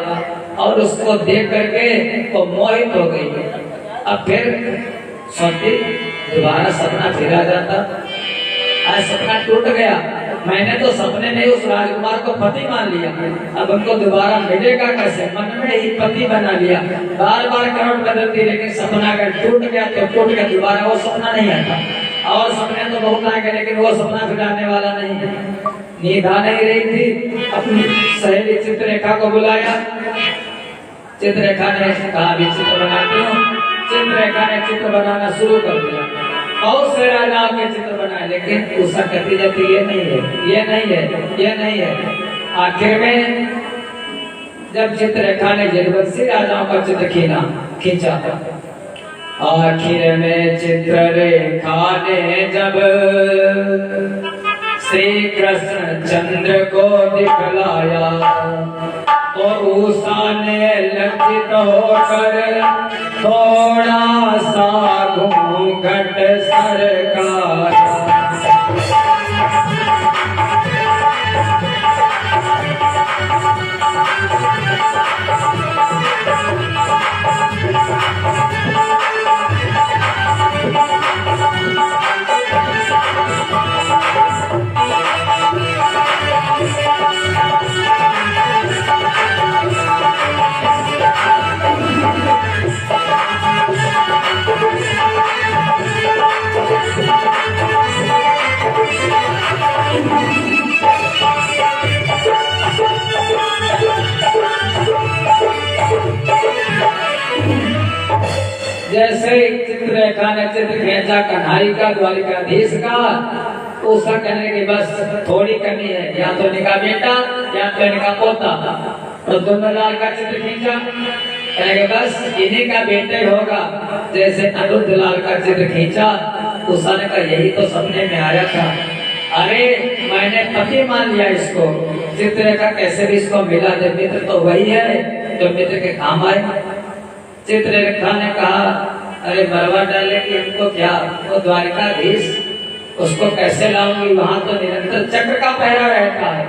और उसको देख करके वो मोहित हो गई। अब फिर सोचती दोबारा सपना फिर आ जाता। आज सपना टूट गया, मैंने तो सपने में उस राजकुमार को पति मान लिया, अब उनको दोबारा मिलेगा कैसे? मन में ही पति बना लिया। बार बार करवट बदलती, लेकिन सपना अगर टूट गया तो टूट गया, दोबारा वो सपना नहीं आता। और सपने तो बहुत आएंगे, लेकिन वो सपना फिर आने वाला नहीं है। नींद आ नहीं रही थी, अपनी सहेली चित्ररेखा को बुलाया। चित्ररेखा ने कहा अभी चित्र बनाती हूँ। चित्ररेखा ने चित्र बनाना शुरू कर दिया, बहुत से राजाओं के चित्र बनाए, लेकिन उषा कहती जाती ये नहीं है, ये नहीं है, ये नहीं है। आखिर में जब चित्ररेखा ने जयवंशी राजाओं का चित्र खींचा, आखिर में चित्ररेखा ने जब श्री कृष्ण चंद्र को दिखलाया, तो उषा ने लज्जित होकर थोड़ा सा घूंघट सरकाया। जैसे चित्ररेखा ने चित्र खींचा कन्हई का, द्वारिकाधीश का, उषा कहने की बस थोड़ी कमी है, या तो इनका बेटा या तो इनका पोता। और दोनों लाल का चित्र खींचा, कहेंगे बस इन्हीं का बेटा ही होगा। जैसे अनिरुद्ध लाल का चित्र खींचा, उषा ने कहा यही तो सपने में आया था, अरे मैंने पति मान लिया इसको। चित्ररेखा कैसे भी इसको मिला, जब मित्र तो वही है जो मित्र के काम आए। चित्ररेखा ने कहा अरे मरवा डाले कि हमको क्या, वो द्वारिकाधीश, उसको कैसे लाऊंगी? वहां तो निरंतर चक्र का पहरा रहता है,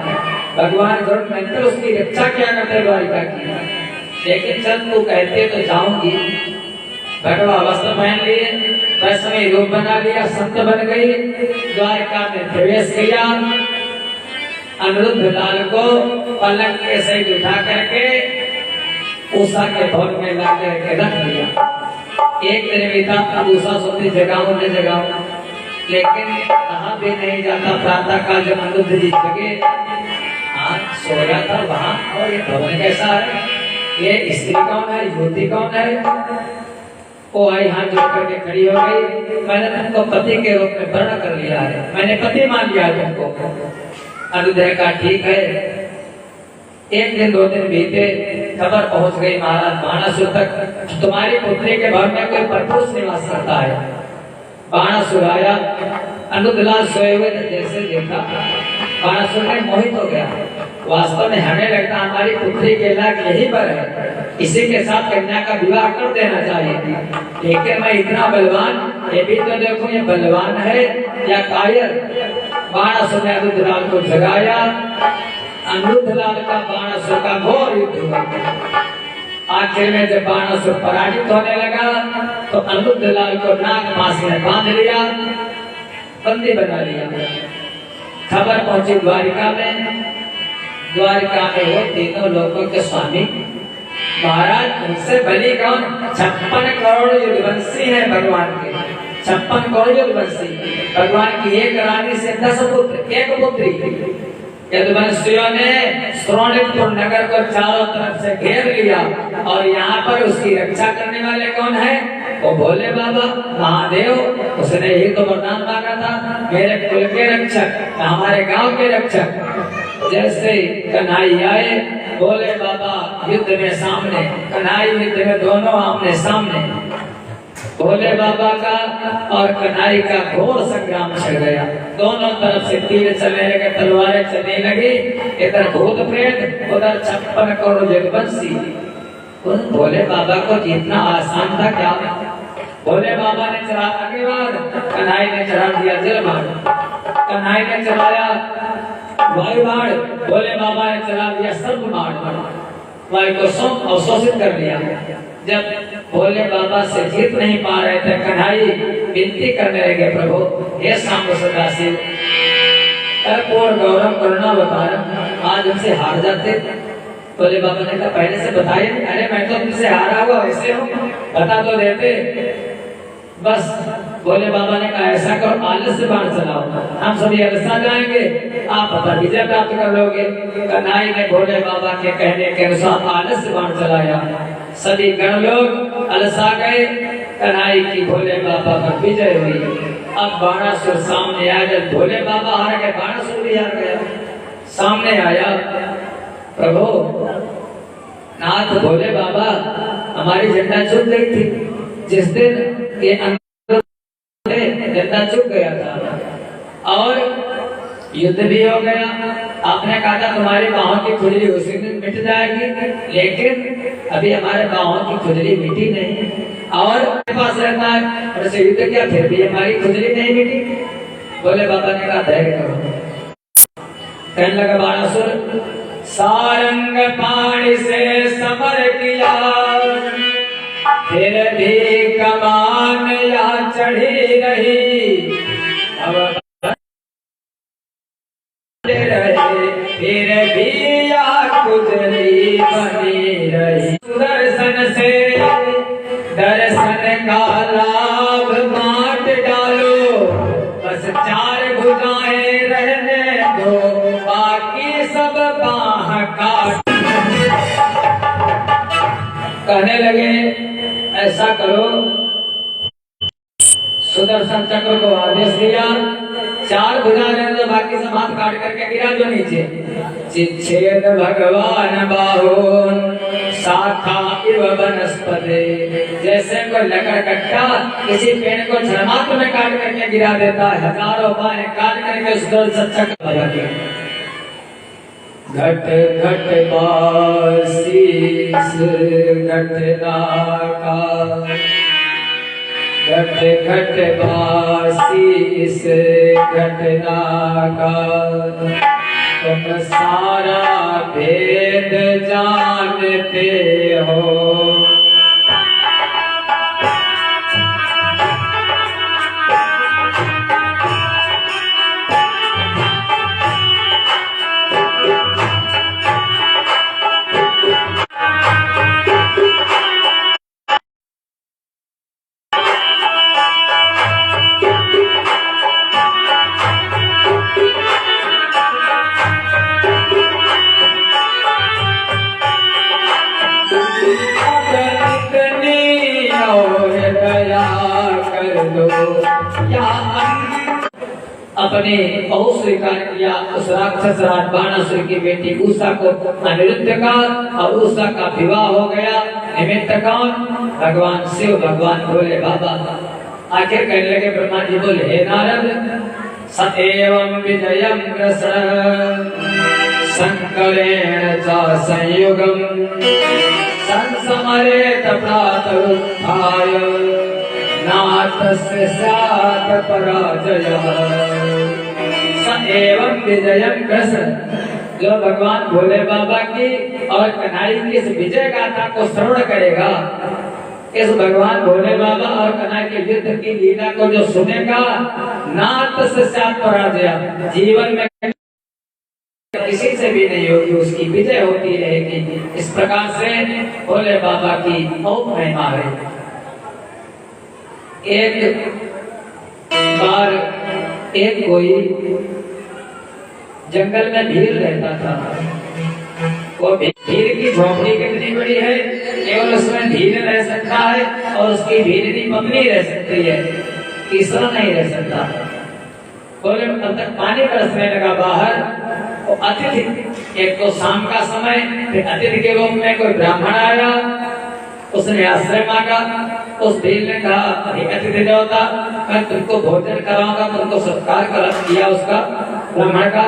भगवान गरुड़ निरंतर उसकी रक्षा क्या करते द्वारिका की। लेकिन चल तू कहते तो जाऊंगी। भगवा वस्त्र पहन लिए, वैष्णवी रूप बना लिया, संत बन गई, द्वारिका में प्रवेश किया। अनिरुद्ध लाल को पलंग के सहित उठा करके उषा के भवन में ला करके रख दिया। एक दिन बीता, उषा सोचती जगाऊं न जगाऊं, लेकिन कहा भी नहीं जाता। प्रातः काल जब अनिरुद्ध जी जगे, सोया था वहां, और ये भवन कैसा है, ये स्त्री कौन है, युवती कौन है? वो आई हाथ जोड़ करके खड़ी हो गई, मैंने तुमको पति के रूप में वर्ण कर लिया है, मैंने पति मान लिया तुमको। अनिरुद्ध ने कहा ठीक है। एक दिन दो दिन बीते, खबर पहुंच गई महाराज बाणासुर तक, तुम्हारी पुत्री के भवन में कोई परपुरुष निवास करता है। बाणासुर आया, अनिरुद्ध लाल सोए हुए जैसे देखा, बाणासुर ने मोहित हो गया। वास्तव में हमें लगता हमारी पुत्री के लायक यही पर है, इसी के साथ कन्या का विवाह कर देना चाहिए, लेकिन मैं इतना बलवान, ये भी तो देखो ये बलवान है या कायर। बाणासुर ने अनिरुद्ध लाल को जगाया। अनिरुद्ध लाल का बाणासुर का घोर युद्ध हुआ। आखिर में जब बाणासुर पराजित होने लगा तो अनिरुद्ध लाल को नाग फांसी में बांध लिया, बंदी बना लिया। खबर पहुंची द्वारिका में। द्वारिका में वो तीनों लोगों के स्वामी महाराज, उनसे बलि कौन? 56 करोड़ युद्धवंशी है भगवान के, 56 करोड़ युद्धवंशी। भगवान की एक रानी से 10 पुत्र, एक पुत्री। यदुवंशियों ने श्रोणितपुर नगर को चारों तरफ से घेर लिया, और यहाँ पर उसकी रक्षा करने वाले कौन है? वो भोले बाबा महादेव। उसने ही तो वरदान मांगा था, मेरे कुल के रक्षक, हमारे गांव के रक्षक। जैसे कन्हई आए, भोले बाबा युद्ध में सामने, कन्हई युद्ध में दोनों आमने सामने। भोले बाबा का और कन्हई का घोर संग्राम छिड़ गया। दोनों तरफ से तीर चलने लगे, तलवारें चलने लगी। इधर भूत प्रेत, उधर 56 करोड़ युद्धवंशी। भोले बाबा को जीतना आसान था क्या? भोले बाबा ने चढ़ा अग्निबाण, कन्हई ने चढ़ा दिया जलबाण। कन्हई ने चढ़ाया वायुबाण, भोले बाबा ने चढ़ा दिया सर्पबाण। वायु को अवशोषित कर लिया। जब भोले बाबा से जीत नहीं पा रहे थे, कन्हई विनती करने लगे, प्रभु हे सांब सदाशिव, कर्पूर गौरव करुणावतारम, आज हमसे हार जाते। भोले बाबा ने कहा पहले से बताइए। अरे मैं तो तुमसे हारा हुआ वैसे हूँ, बता तो देते। बस भोले बाबा ने कहा ऐसा करो, आलस से बाण चलाओ, हम सभी अलसा जाएंगे, आप पता विजय प्राप्त कर लोगे। कन्हई ने भोले बाबा के कहने के अनुसार आलस से बाण चलाया। सभी गण लोग अलसा गए। कन्हई की भोले बाबा पर विजय हुई। अब बाणासुर सामने आया। जब भोले बाबा हार गए, बाणासुर भी हार गया। सामने आया, प्रभु नाथ भोले बाबा, हमारी झंडा चुप गई थी। जिस दिन के अंदर झंडा चुप गया था और युद्ध भी हो गया, आपने कहा था तुम्हारी बाहों की खुजली उसी दिन मिट जाएगी, लेकिन अभी हमारे बाहों की खुजली मिटी नहीं और पास रहता है, और से युद्ध किया फिर भी हमारी खुजली नहीं मिटी। भोले बाबा ने कहा धैर्य करो। कहने लगा बाणासुर, सारंग पानी से समर किया, फिर भी कमान या चढ़ी रही, अब रहे फिर भी या खुजली बनी रही। सुदर्शन से दर्शन का लाभ बांट डालो, बस 4 भुजाएं रहने दो, बाकी सब बाह काट। कहने लगे ऐसा करो, सुदर्शन चक्र को आदेश दिया, 4 भुजा रहने दो, बाकी सब हाथ काट करके गिरा दो नीचे। चिच्छेद भगवान बाहुन शाखा इव वनस्पते, जैसे कोई लकड़ कट्टा किसी पेड़ को झरमात में काट करके गिरा देता है, हजारों बाहें काट करके सुदर्शन चक्र लगा दिया। घट घट बासीस घटना का, घट घट बासीस घटना का, तुम सारा भेद जानते हो। अपने बहु स्वीकार किया उस राक्षस राज बाणासुर की बेटी उषा को अनिरुद्ध का, और उषा का विवाह हो गया। निमित्त कौन? भगवान शिव, भगवान भोले बाबा। आखिर कहने लगे ब्रह्मा जी बोले, हे नारद, स एवं विजयं कृष्ण संकलेन च संयुगम संसमरेत प्रातरुत्थाय नाथस्य स्यात् पराजयः। स एवं विजयं कृष्ण, जो भगवान भोले बाबा की और कन्हई की इस विजय गाथा को श्रवण करेगा, इस भगवान भोले बाबा और कन्हई के युद्ध की लीला को जो सुनेगा, नाथस्य स्यात् पराजयः, जीवन में किसी से भी नहीं होगी, उसकी विजय होती रहेगी। इस प्रकार से भोले बाबा की बहुत महिमा है। एक बार एक कोई जंगल में भीड़ रहता था। वो भीड़ की झोपड़ी कितनी बड़ी है, केवल उसमें भीड़ रह सकता है और उसकी भीड़ पत्नी रह सकती है, तीसरा नहीं रह सकता। बोले तब तक पानी बरसने लगा बाहर। तो अतिथि, एक तो शाम का समय, फिर अतिथि के रूप में कोई ब्राह्मण आया, उसने आश्रय मांगा। उस भील ने कहा, अतिथि देवता, मैं तुमको भोजन कराऊंगा, तुमको सत्कार किया उसका, ब्राह्मण का,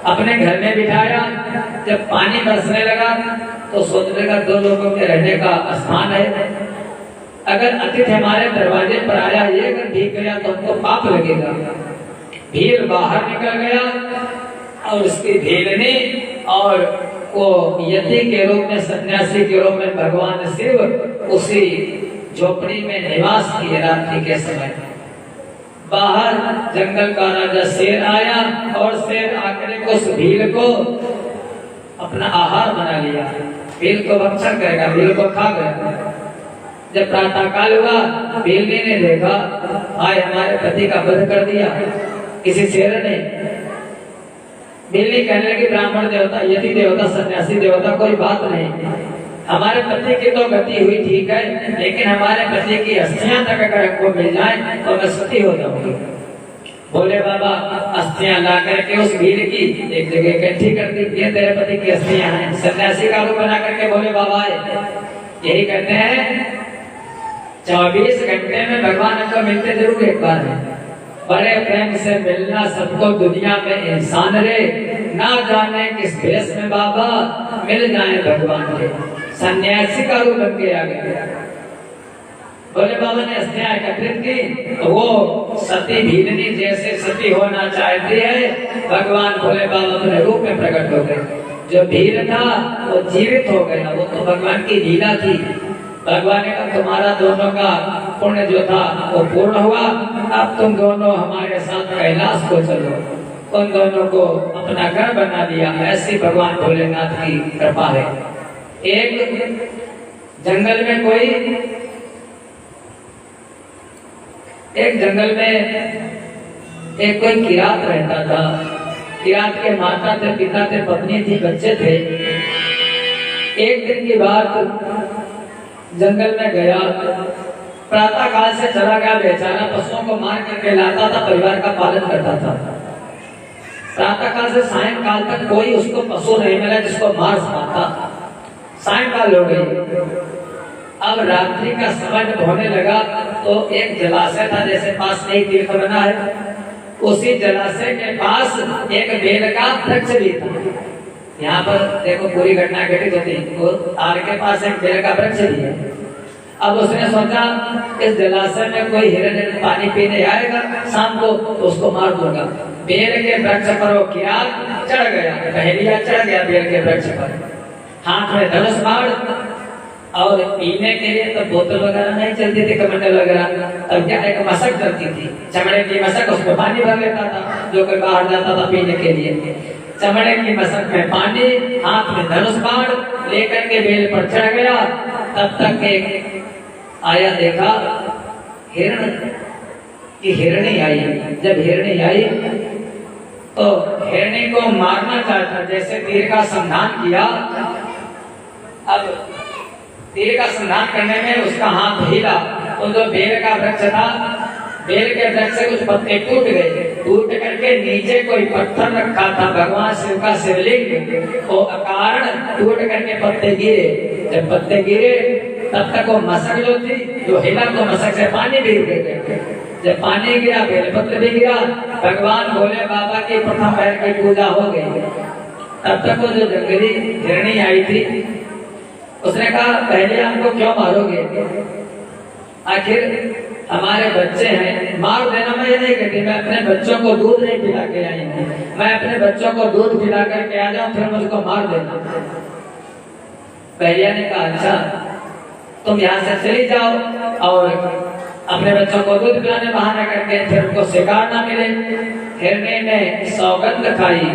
अपने घर में बिठाया। जब पानी बरसने लगा तो सोचने लगा दो लोगों के रहने का स्थान है, अगर अतिथि हमारे दरवाजे पर आया, ये अगर ठीक गया तो हमको पाप लगेगा। भील बाहर निकल गया और उसकी भीलनी और वो यति के रूप में, सन्यासी के रूप में भगवान शिव उसी झोपड़ी में निवास किए रात्रि के समय। बाहर जंगल का राजा शेर आया और शेर आकर उस भील को अपना आहार बना लिया। भील को भक्षण करेगा, भील को खा गया। जब प्रातः काल हुआ, भीलनी ने देखा, आए हमारे पति का वध कर दिया किसी शेर ने। भीलनी कहने लगी, ब्राह्मण देवता, यति देवता, सन्यासी देवता, कोई बात नहीं, हमारे पति की तो गति हुई ठीक है, लेकिन हमारे पति की अस्थियां तक अगर हमको मिल जाए तो मैं सुखी हो जाऊंगी। भोले बाबा अस्थियां ला करके उस भील की एक जगह इकट्ठी कर दी। ये तेरे पति की अस्थियां हैं। सन्यासी का रूप बना करके भोले बाबा आए। यही कहते हैं 24 घंटे में भगवान हमको मिलते जरूर एक बार है। बड़े प्रेम से मिलना सबको दुनिया में इंसान रे, ना जाने किस देश में बाबा मिल जाए भगवान के। सन्यासी का रूप बन के आ गया। भोले बाबा ने अस्थियां एकत्रित की, तो वो सती भीलनी जैसे सती होना चाहती है, भगवान भोले बाबा अपने रूप में प्रकट हो गए। जो भील था वो जीवित हो गया, वो तो भगवान की लीला थी। भगवान ने कहा तुम्हारा दोनों का पुण्य जो था वो पूर्ण हुआ, अब तुम दोनों हमारे साथ कैलाश को चलो। उन दोनों को अपना घर बना लिया। ऐसी भगवान भोलेनाथ की कृपा है। एक जंगल में एक कोई किरात रहता था। किरात के माता थे, पिता थे, पत्नी थी, बच्चे थे। एक दिन की बात, जंगल में गया, प्रातः काल से चला गया बेचारा, पशुओं को मार करके लाता था, परिवार का पालन करता था। प्रातः काल से सायंकाल तक कोई उसको पशु नहीं मिला जिसको मार सकता। सायंकाल हो गई। अब रात्रि का समय जब होने लगा तो एक जलाशय था, जैसे पास में एक तीर्थ बना है, उसी जलाशय के पास एक बेल का वृक्ष भी था। यहाँ पर देखो पूरी घटना घटित होती। वो तार के पास एक बेल का वृक्ष भी है। अब उसने सोचा इस जलाशय में कोई हिरण पानी पीने आएगा शाम को तो उसको मार दूंगा। बेल के वृक्ष पर वो किरात चढ़ गया, पहलिया चढ़ गया बेल के वृक्ष पर, हाथ में धनुष बाण। और पीने के लिए तो बोतल वगैरह नहीं चलती थी, कमंडल वगैरह, तब क्या एक मशक चलती थी, चमड़े की मशक, उसमें पानी भर लेता था जो कोई बाहर जाता था पीने के लिए। चमड़े की मशक में पानी, हाथ में धनुष बाण लेकर के बेल पर चढ़ गया। तब तक एक आया, देखा हिरण की हिरणी आई। जब हिरणी आई तो हिरणी को मारना चाहता, जैसे तीर का संधान किया। अब तीर का संधान करने में उसका हाथ हिला तो जो बेल का वृक्ष था, बेल के वृक्ष से कुछ पत्ते टूट गए। टूट करके नीचे कोई पत्थर रखा था, भगवान शिव का शिवलिंग, वो अकारण टूट करके पत्ते गिरे। जब पत्ते गिरे तब तक वो मशक जो थी जो हिला तो मशक से पानी भी गिर। जब पानी गिरा बेलपत्र भी गिरा, भगवान भोले बाबा की प्रथम पैर की पूजा हो गई। तब तक वो जो जंगली हिरणी आई थी उसने कहा पहले हमको क्यों मारोगे, आखिर हमारे बच्चे हैं, मार देना मैं ये नहीं कहती, मैं अपने बच्चों को दूध नहीं पिला के आई हूँ, मैं अपने बच्चों को दूध पिला करके आ जाऊं फिर मुझको मार देना। पहलिया ने कहा अच्छा तुम यहाँ से चली जाओ और अपने बच्चों को दूध पिलाने बहाना करके फिर उनको शिकार ना मिले। हिरनी ने सौगंध खाई,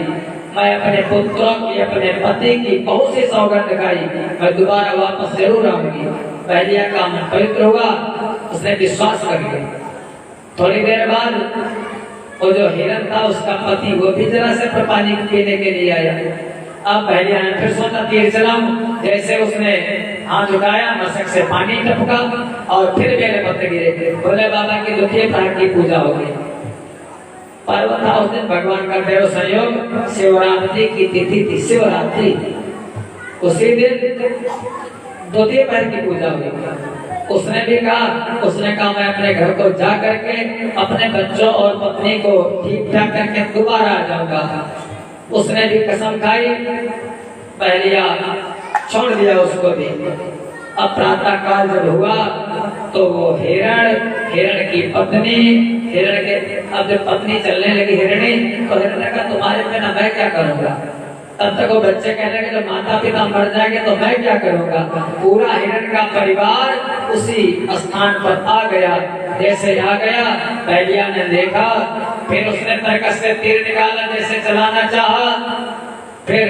मैं अपने पुत्रों की अपने पति की बहुत सी सौगंध खाई, मैं दोबारा वापस जरूर आऊंगी। पहलिया का मन पवित्र हुआ, उसने विश्वास कर लिया। थोड़ी देर बाद वो जो हिरन था उसका पति वो भी जरा से पानी पीने के लिए आया। अब पहलिया ने फिर सोचा तीर चलाऊं, जैसे उसने हाथ उठाया मशक से पानी टपका और फिर मेरे पत्ते गिरे। भोले बाबा की द्वितीय प्रहर की पूजा हो गई। पर्व था उस दिन भगवान का देव संयोग, शिवरात्रि की तिथि थी शिवरात्रि। उसी दिन द्वितीय प्रहर की पूजा हुई। उसने भी कहा मैं अपने घर को जा करके अपने बच्चों और पत्नी को ठीक ठाक करके दोबारा आ जाऊंगा। उसने भी कसम खाई, पहलिया छोड़ दिया उसको भी। अब प्रातः काल जब हुआ तो वो हिरण की पत्नी अब जब पत्नी चलने लगी हिरणी, तो हिरण ने कहा तुम्हारे बिना मैं क्या करूंगा। तब तक वो बच्चे कहने लगे जब माता पिता मर जाएंगे तो मैं क्या करूंगा। पूरा हिरण का परिवार उसी स्थान पर आ गया। जैसे आ गया पहलिया ने देखा, फिर उसने तरकस से तीर निकाला, जैसे चलाना चाहा, फिर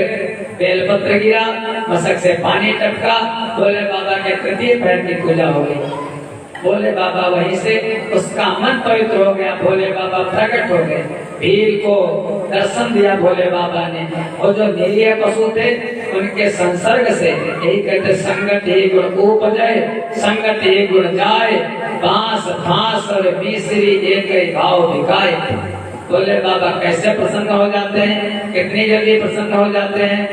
बेलपत्र गिरा, मशक से पानी टपका, भोले बाबा के तृतीय पैर की पूजा हो गई। भोले बाबा वहीं से उसका मन पवित्र हो गया, भोले बाबा प्रकट हो गए, भील को दर्शन दिया भोले बाबा ने। और जो निरीह पशु थे उनके संसर्ग से यही कहते संगत ही गुण उपजय, संगत ही गुण जाए, बांस फांस और मिश्री एक ही भाव बिकाए। भोले बाबा कैसे प्रसन्न हो जाते हैं, कितनी जल्दी प्रसन्न हो जाते हैं,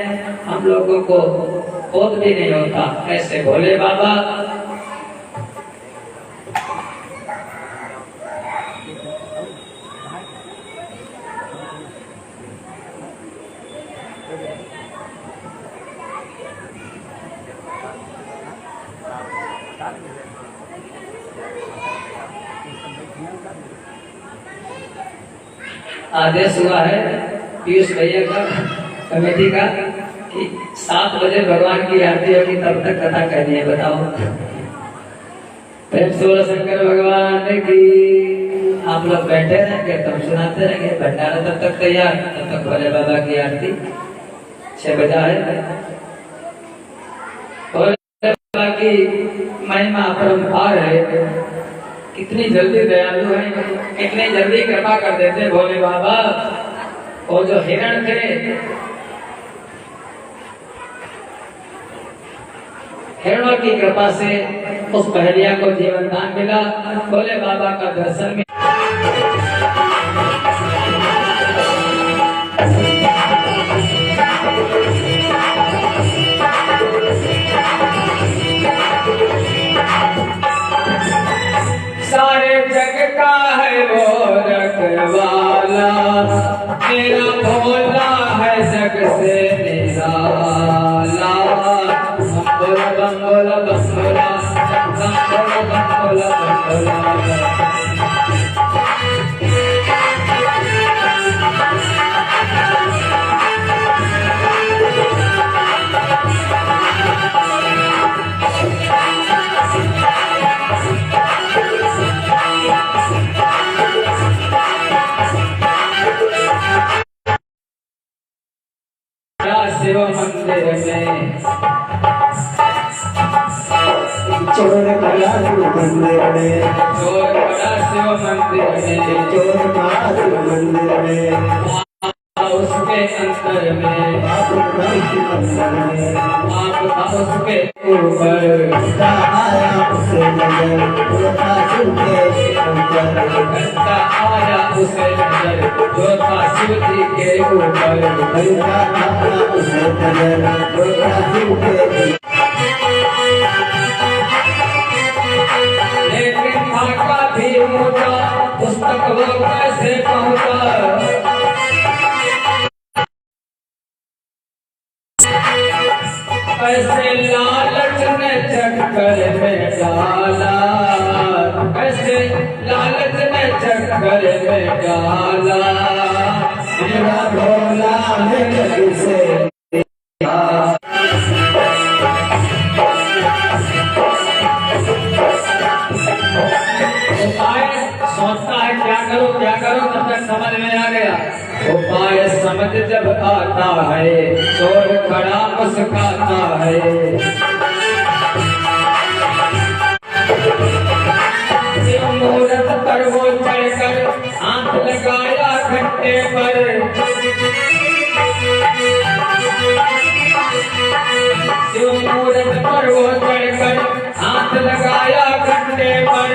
हम लोगों को बोध भी नहीं होता। ऐसे भोले बाबा आदेश हुआ है पीयूष भैया का कमेटी का कि 7 बजे भगवान की आरती होगी, तब तक कथा करनी है। बताओ प्रेम से शंकर भगवान की। आप लोग बैठे रहेंगे तब सुनाते रहेंगे, भंडारा तब तक तैयार, तब तक भोले बाबा की आरती 6 बजा है। भोले बाबा की महिमा अपरंपार है, कितनी जल्दी दयालु है, कितनी जल्दी कृपा कर देते भोले बाबा। और जो हिरण थे, हिरणों की कृपा से उस पहलिया को जीवन दान मिला, भोले बाबा का दर्शन मिला। सारे जग का है वो रखवाला, मेरा भोला है जग से निराला। बम्बोला बम्बोला बम्बोला बम्बोला बम्बोला बम्बोला। शिव मंदिर में चोर पड़ा शिव मंदिर में, चोर पड़ा शिव मंदिर में, चोर पड़ा शिव मंदिर में। उसके अंतर में, बाप था उसके अंतर में, आप था उसके ऊपर, घंटा आया उसे नजर, जो था शिव के अंतर, घंटा आया उसे नजर, जो था शिव जी के ऊपर, घंटा आया उसे नजर, जो था शिव के लेकिन था काफी ऊंचा, उस तक वो कैसे पहुंचा, कैसे लालच ने चक्कर में डाला, कैसे लालच ने चक्कर में डाला, मेरा भोला है जग से उपाय सोचता है क्या करो, तब तक समझ में आ गया। उपाय समझ जब आता है, चोर खड़ा मुस्काता है, शिव मूरत पर वो चढ़कर हाथ लगाया घंटे पर, शिव मूरत पर वो चढ़कर हाथ लगाया घंटे पर,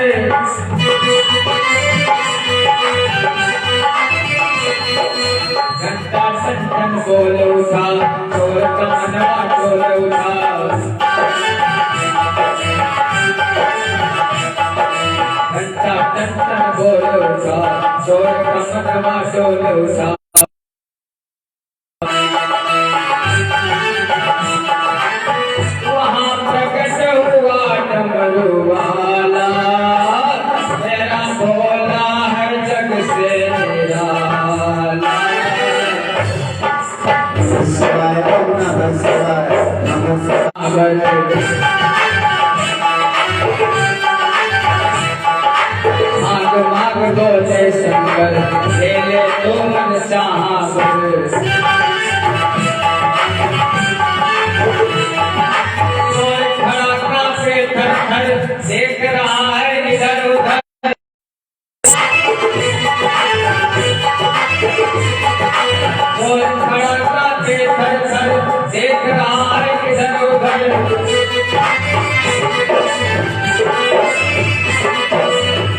घंटा टन बोल उठा, चोर का मनवा डोल उठा, घंटा टन बोल उठा, चोर का मनवा डोल उठा, वहाँ प्रकट हुआ डमरू वाला, मेरा भोला है जग से निराला। शिवाय ओम नमः शिवाय, नमः शिवाय। माग माग बोले शंकर, ले ले तो मन चाहा बर, चोर खड़ा कांपे थर थर, देख रहा है इधर उधर, चोर खड़ा कांपे थर थर, देख रहा है इधर उधर,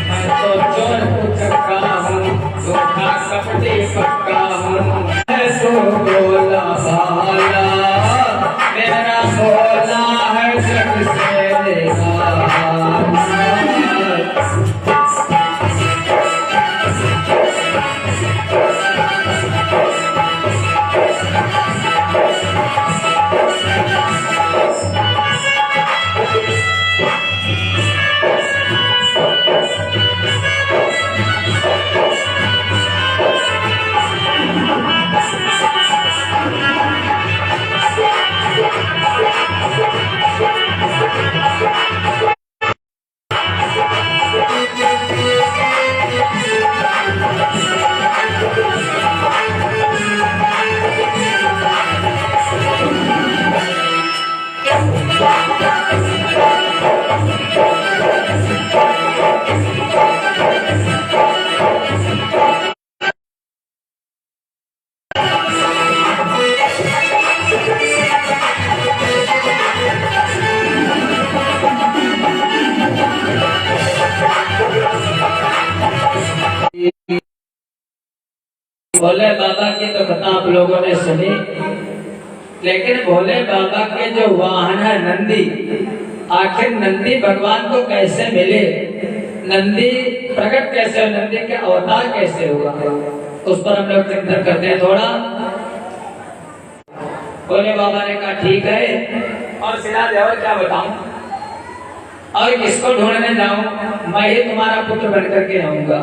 मैं तो चोर उचक्का हूँ, धोखा कपटी पक्का हूँ, मैं तो भोला भाला, मेरा भोला है जग से निराला। भोले बाबा की तो कथा आप लोगों ने सुनी, लेकिन भोले बाबा के जो वाहन है नंदी, आखिर नंदी भगवान को कैसे मिले, नंदी प्रकट कैसे, नंदी के अवतार कैसे हुआ, उस पर हम लोग चिंतन करते हैं थोड़ा। भोले बाबा ने कहा ठीक है, और सिला दे, और क्या बताऊं, और किसको ढूंढने जाऊं, मैं ही तुम्हारा पुत्र बनकर के आऊंगा।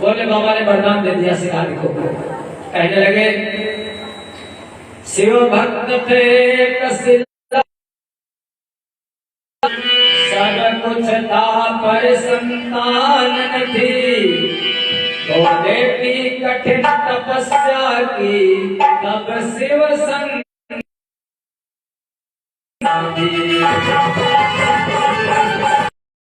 भोले बाबा ने वरदान दे दिया सिराज को, कहने लगे शिव भक्त थे कसिला, सब कुछ था पर संतान न थी, भोले की कठिन तपस्या की तब शिव संग